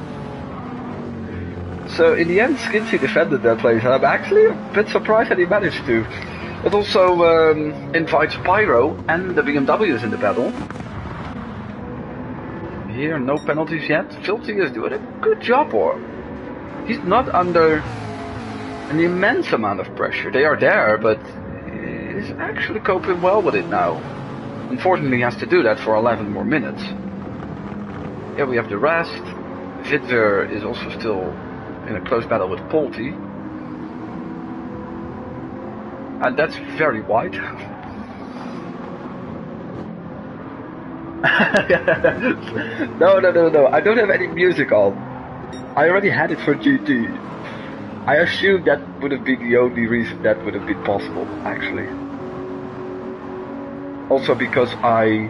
So in the end, Skinsy defended that place, and I'm actually a bit surprised that he managed to. It also invites Pyro and the BMWs in the battle. Here, no penalties yet. Filthy is doing a good job, or he's not under an immense amount of pressure. They are there, but he's actually coping well with it now. Unfortunately, he has to do that for 11 more minutes. Here we have the rest. Vidver is also still in a close battle with Polty. And that's very wide. No, I don't have any music on. I already had it for GT. I assume that would have been the only reason that would have been possible, actually. Also because I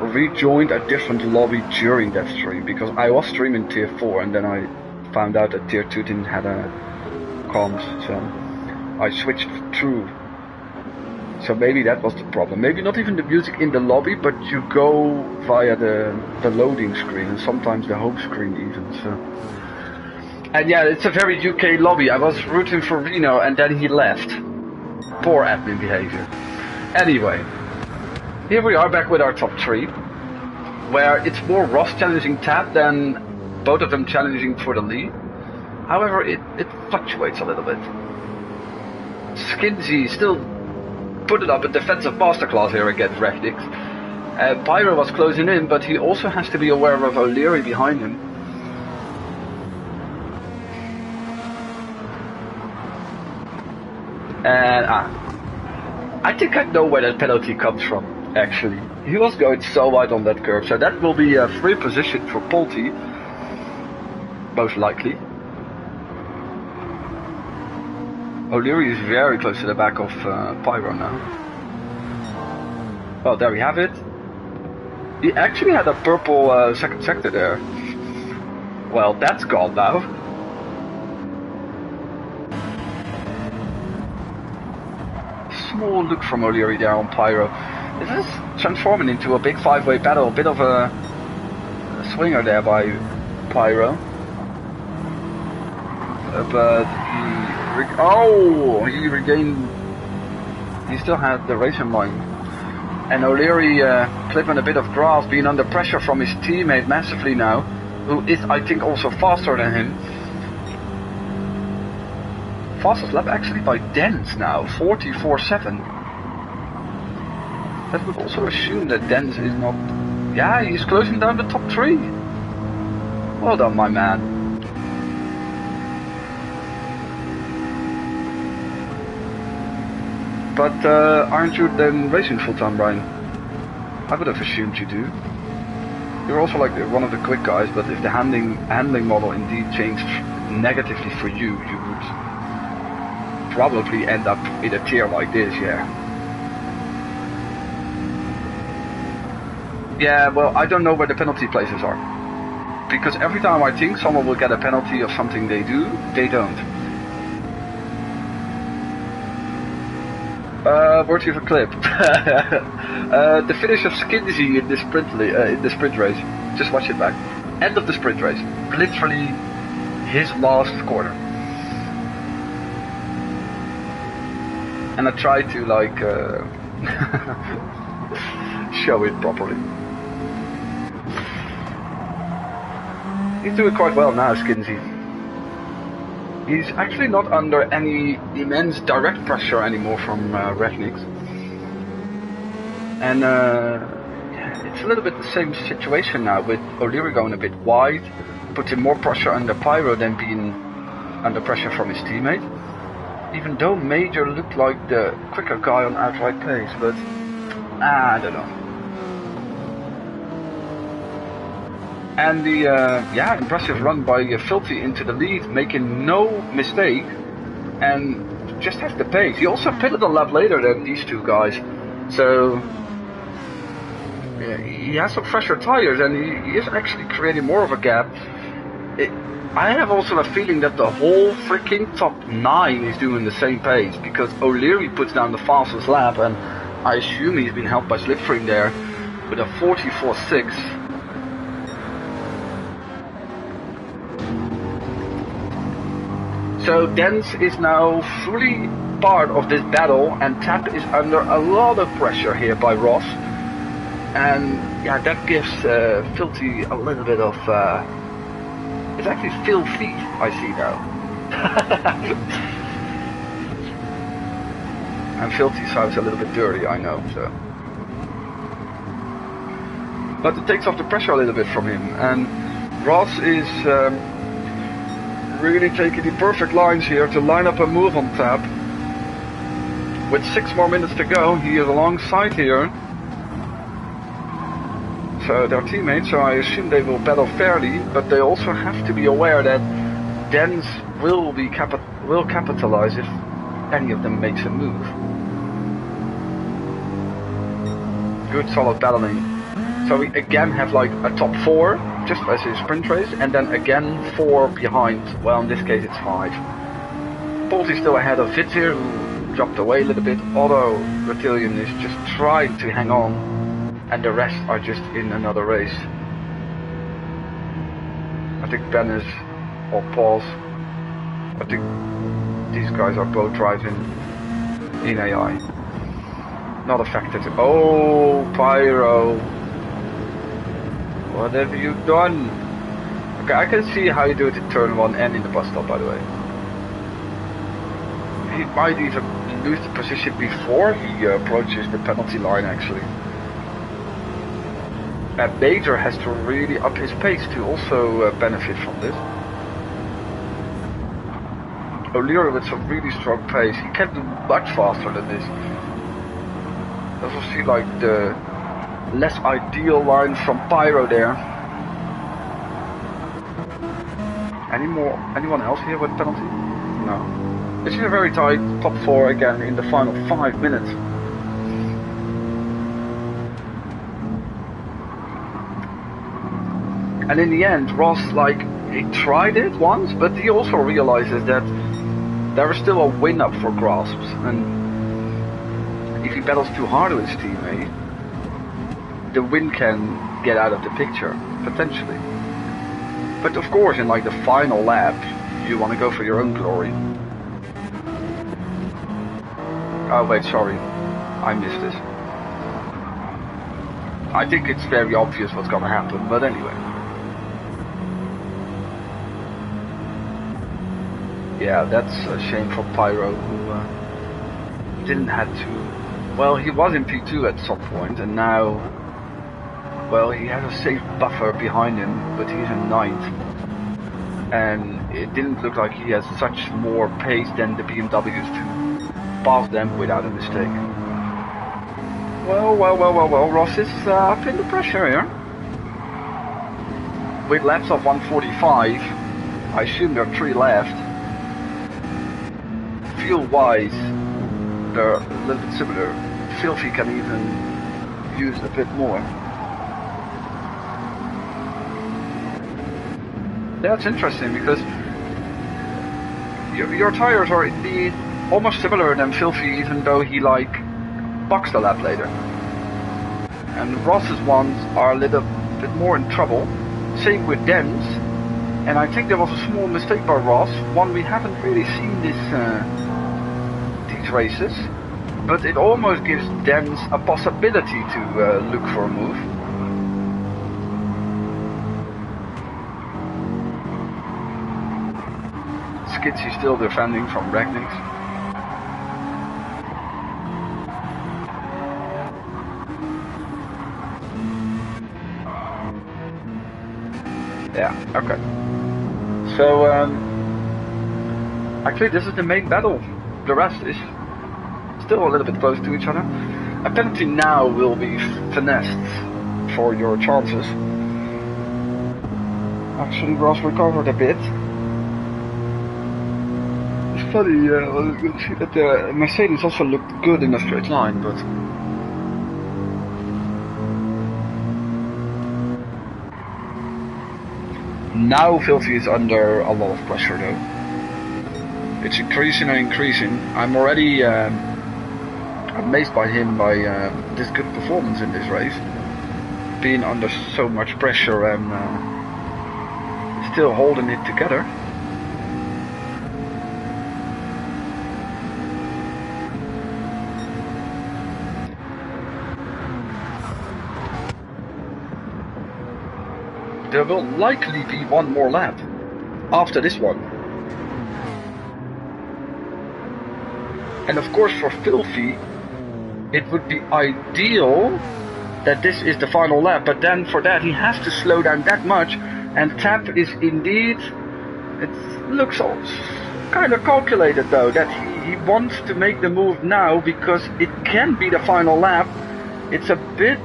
rejoined a different lobby during that stream, because I was streaming tier 4 and then I found out that tier 2 didn't have a comms, so I switched through. So maybe that was the problem. Maybe not even the music in the lobby, but you go via the loading screen and sometimes the home screen even. So. And yeah, it's a very UK lobby. I was rooting for Reno and then he left. Poor admin behavior. Anyway, here we are back with our top 3, where it's more Ross challenging Tab than both of them challenging for the lead. However, it fluctuates a little bit. Skinsy still put it up a defensive masterclass here against Rechnix. Pyro was closing in, but he also has to be aware of O'Leary behind him. And I think I know where that penalty comes from, actually. He was going so wide on that curve, so that will be a free position for Polty, most likely. O'Leary is very close to the back of Pyro now. Well, there we have it. He actually had a purple second sector there. Well, that's gone now. Small look from O'Leary there on Pyro. This is transforming into a big 5-way battle. A bit of a swinger there by Pyro. But he regained. He still had the race in mind. And O'Leary clipping a bit of grass, being under pressure from his teammate massively now, who is, I think, also faster than him. Fastest lap actually by Dens now, 44.7. That would also assume that Dens is not. Yeah, he's closing down the top 3. Well done, my man. But aren't you then racing full time, Brian? I would have assumed you do. You're also like one of the quick guys, but if the handling model indeed changed negatively for you, you would probably end up in a tier like this, yeah. Yeah, well, I don't know where the penalty places are. Because every time I think someone will get a penalty of something they do, they don't. Word you for clip. The finish of Skinsy in the sprint race. Just watch it back. End of the sprint race. Literally his last corner. And I tried to like show it properly. He's doing quite well now, Skinsy. He's actually not under any immense direct pressure anymore from Rechnix. And it's a little bit the same situation now with O'Leary going a bit wide, putting more pressure under Pyro than being under pressure from his teammate. Even though Major looked like the quicker guy on outright pace, but I don't know. And the impressive run by Filthy into the lead, making no mistake, and just has the pace. He also pitted a lap later than these two guys, so yeah, he has some fresher tires, and he is actually creating more of a gap. I have also a feeling that the whole freaking top 9 is doing the same pace, because O'Leary puts down the fastest lap, and I assume he's been helped by Slipstream there with a 44.6. So Dens is now fully part of this battle, and Tap is under a lot of pressure here by Ross. And yeah, that gives Filthy a little bit of... it's actually Filthy, I see now. And Filthy sounds a little bit dirty, I know, so... But it takes off the pressure a little bit from him, and Ross is... really taking the perfect lines here to line up a move on Tap. With 6 more minutes to go, he is alongside here. So they're teammates, so I assume they will battle fairly, but they also have to be aware that Dens will capitalize if any of them makes a move. Good solid battling. So we again have like a top 4, just as a sprint race, and then again 4 behind. Well, in this case it's 5. Polty's still ahead of Fitz here, who dropped away a little bit, although Reptilian is just trying to hang on, and the rest are just in another race. I think Ben is or pause. I think these guys are both driving in AI. Not affected. Oh, Pyro. What have you done? Okay, I can see how you do it in turn 1 and in the bus stop, by the way. He might even lose the position before he approaches the penalty line, actually. And Major has to really up his pace to also benefit from this. O'Leary with some really strong pace. He can do much faster than this. Also see like the less ideal line from Pyro there. Anyone else here with penalty? No. This is a very tight top 4 again in the final 5 minutes. And in the end, Ross, like, he tried it once, but he also realizes that there is still a win up for grasps, and if he battles too hard with his teammate, the win can get out of the picture, potentially. But of course, in like the final lap, you want to go for your own glory. Oh wait, sorry, I missed it. I think it's very obvious what's gonna happen, but anyway. Yeah, that's a shame for Pyro, who didn't have to... Well, he was in P2 at some point, and now... Well, he has a safe buffer behind him, but he's in 9th. And it didn't look like he has such more pace than the BMWs to pass them without a mistake. Well, Ross is up in the pressure here. With laps of 145, I assume there are 3 left. Fuel-wise, they're a little bit similar. Filthy can even use a bit more. That's interesting, because your tires are indeed almost similar than Filthy, even though he like boxed a lap later. And Ross's ones are a little bit more in trouble. Same with Dens. And I think there was a small mistake by Ross, one we haven't really seen these races, but it almost gives Dens a possibility to look for a move. Skitsy still defending from Ragnix. Yeah, okay. So, actually this is the main battle. The rest is still a little bit close to each other. A penalty now will be finessed for your chances. Actually, Ross recovered a bit. It's funny, you can see that the Mercedes also looked good in a straight line, but... Now Filthy is under a lot of pressure though. It's increasing and increasing. I'm already amazed by him by this good performance in this race. Being under so much pressure and still holding it together. There will likely be one more lap after this one. And of course for Filthy, it would be ideal that this is the final lap, but then for that he has to slow down that much, and Tap is indeed, it looks kind of calculated though, that he wants to make the move now because it can be the final lap. It's a bit,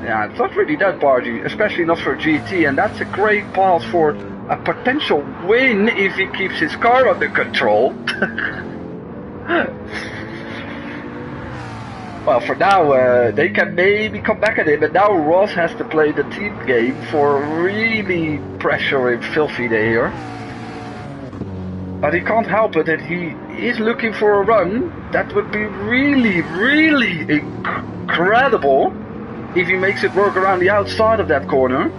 yeah, it's not really that bargy, especially not for GT, and that's a great path for a potential win if he keeps his car under control. Well, for now, they can maybe come back at it, but now Ross has to play the team game for really pressuring Filthy here. But he can't help it that he is looking for a run. That would be really, really incredible if he makes it work around the outside of that corner.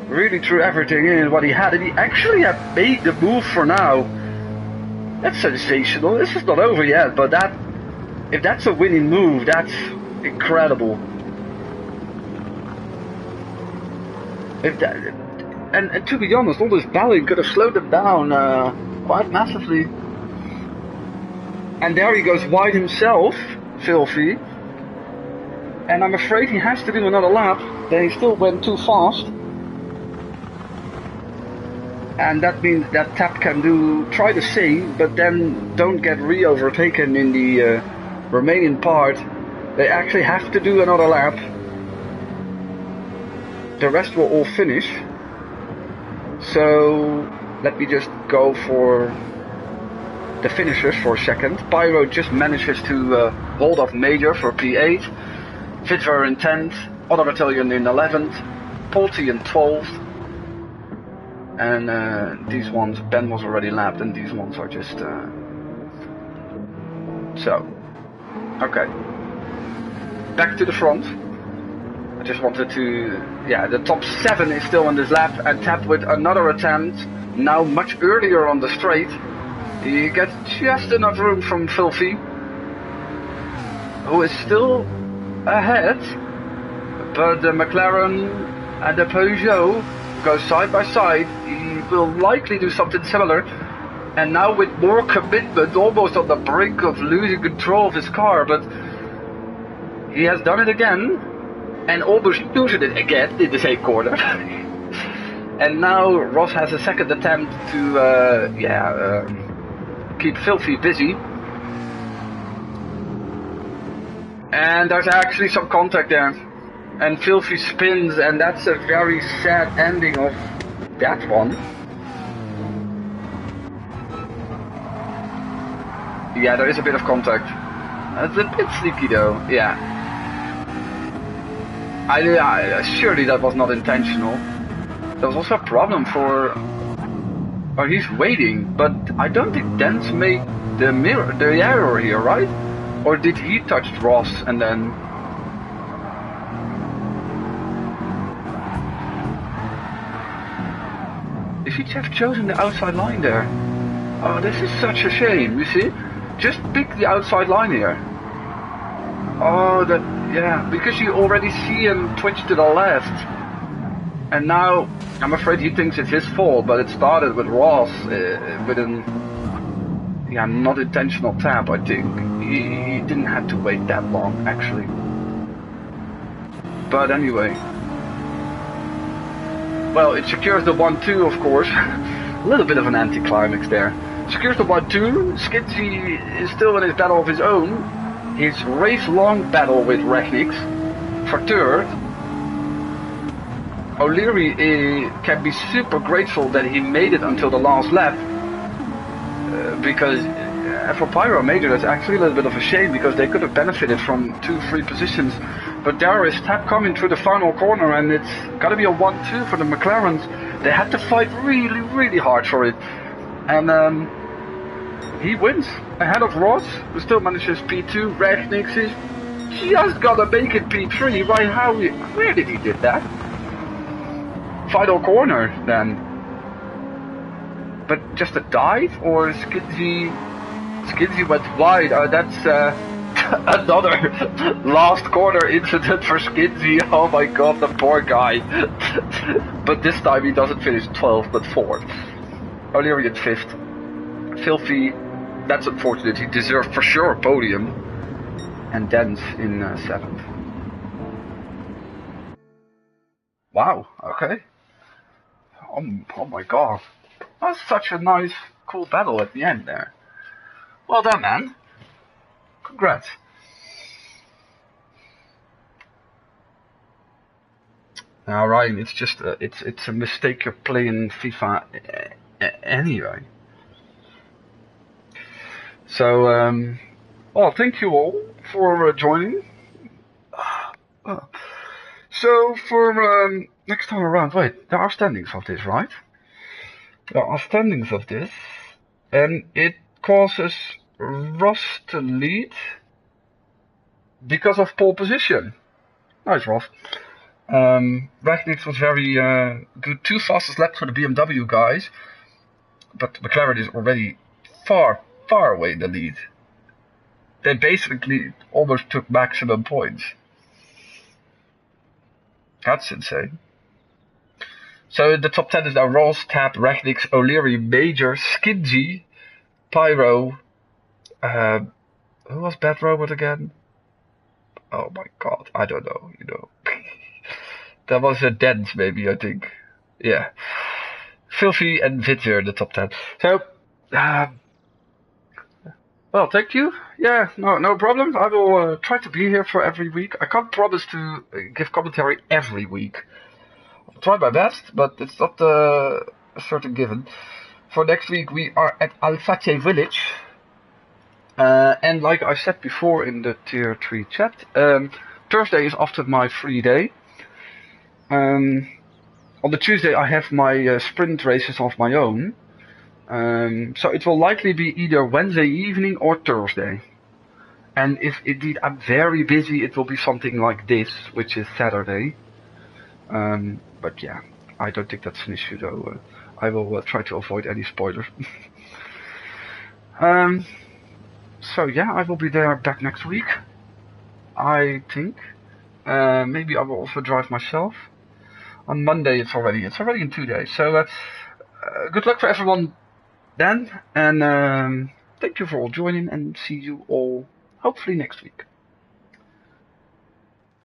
Really threw everything in what he had, and he actually had made the move for now. That's sensational. This is not over yet, but that... If that's a winning move, that's incredible. If that, and to be honest, all this battling could have slowed them down quite massively. And there he goes wide himself, Filthy. And I'm afraid he has to do another lap. They still went too fast. And that means that Tap can try the same, but then don't get re-overtaken in the remaining part. They actually have to do another lap. The rest will all finish. So let me just go for the finishers for a second. Pyro just manages to hold off Major for P8. Fitver in 10th, Other Battalion in 11th, Polty in 12th. And these ones, Ben was already lapped, and these ones are just... So, okay. Back to the front. I just wanted to... Yeah, the top 7 is still on this lap, and Tap with another attempt, now much earlier on the straight. He gets just enough room from Filthy, who is still ahead, but the McLaren and the Peugeot go side by side. He will likely do something similar, and now with more commitment, almost on the brink of losing control of his car, but he has done it again, and almost losing it again in the same corner. And now Ross has a second attempt to keep Filthy busy. And there's actually some contact there. And Filthy spins, and that's a very sad ending of that one. Yeah, there is a bit of contact. It's a bit sneaky though, yeah. Surely that was not intentional. There was also a problem for... Oh, he's waiting, but I don't think Dents made the error here, right? Or did he touch Ross and then... If he'd have chosen the outside line there. Oh, this is such a shame, you see? Just pick the outside line here. Oh, yeah, because you already see him twitch to the left. And now, I'm afraid he thinks it's his fault, but it started with Ross, with an, not intentional tap, I think. He didn't have to wait that long, actually. But anyway. well, it secures the 1-2, of course. A little bit of an anticlimax there. Secures the 1-2. Skidsy is still in his battle of his own. His race-long battle with Rechniks for third. O'Leary can be super grateful that he made it until the last lap. Because for Pyro Major that's actually a little bit of a shame, because they could have benefited from 2-3 positions. But there is tap coming through the final corner, and it's got to be a 1-2 for the McLarens. They had to fight really, really hard for it. And he wins ahead of Ross, who still manages P2. Rechniks is just gonna make it P3. Right? Where did he did that? Final corner then. But just a dive, or Skidsy went wide. That's another last corner incident for Skidsy. Oh my god, the poor guy. But this time he doesn't finish 12th, but 4th. O'Leary in 5th. Filthy, that's unfortunate. He deserved for sure a podium. And Dens in 7th. Wow, okay. Oh my god. That's such a nice, cool battle at the end there. Well done, man. Congrats. Now, Ryan, it's just it's a mistake you're playing FIFA anyway. So, well, thank you all for joining. So for next time around, wait, there are standings of this, right? There are standings of this, and it causes Ross to lead because of pole position. Nice, Ross. Rechniks was very good. 2 fastest laps for the BMW guys, but McLaren is already far away in the lead. They basically almost took maximum points. That's insane. So the top 10 is now Ross, Tap, Rechniks, O'Leary, Major, Skidsy, Pyro. Who was Bad Robot again? Oh my god, I don't know, you know. That was a Dens maybe, I think. Yeah. Filthy and Vitzer in the top 10. So, well, thank you. Yeah, no problem. I will try to be here for every week. I can't promise to give commentary every week. I'll try my best, but it's not a certain given. For next week, we are at Alfate Village. And like I said before in the Tier 3 chat, Thursday is often my free day. On the Tuesday, I have my sprint races of my own. So it will likely be either Wednesday evening or Thursday. And if indeed I'm very busy, it will be something like this, which is Saturday. But yeah, I don't think that's an issue though. I will try to avoid any spoilers. So yeah, I will be there back next week, I think. Maybe I will also drive myself. On Monday it's already in 2 days. So good luck for everyone then, and thank you for all joining, and see you all hopefully next week.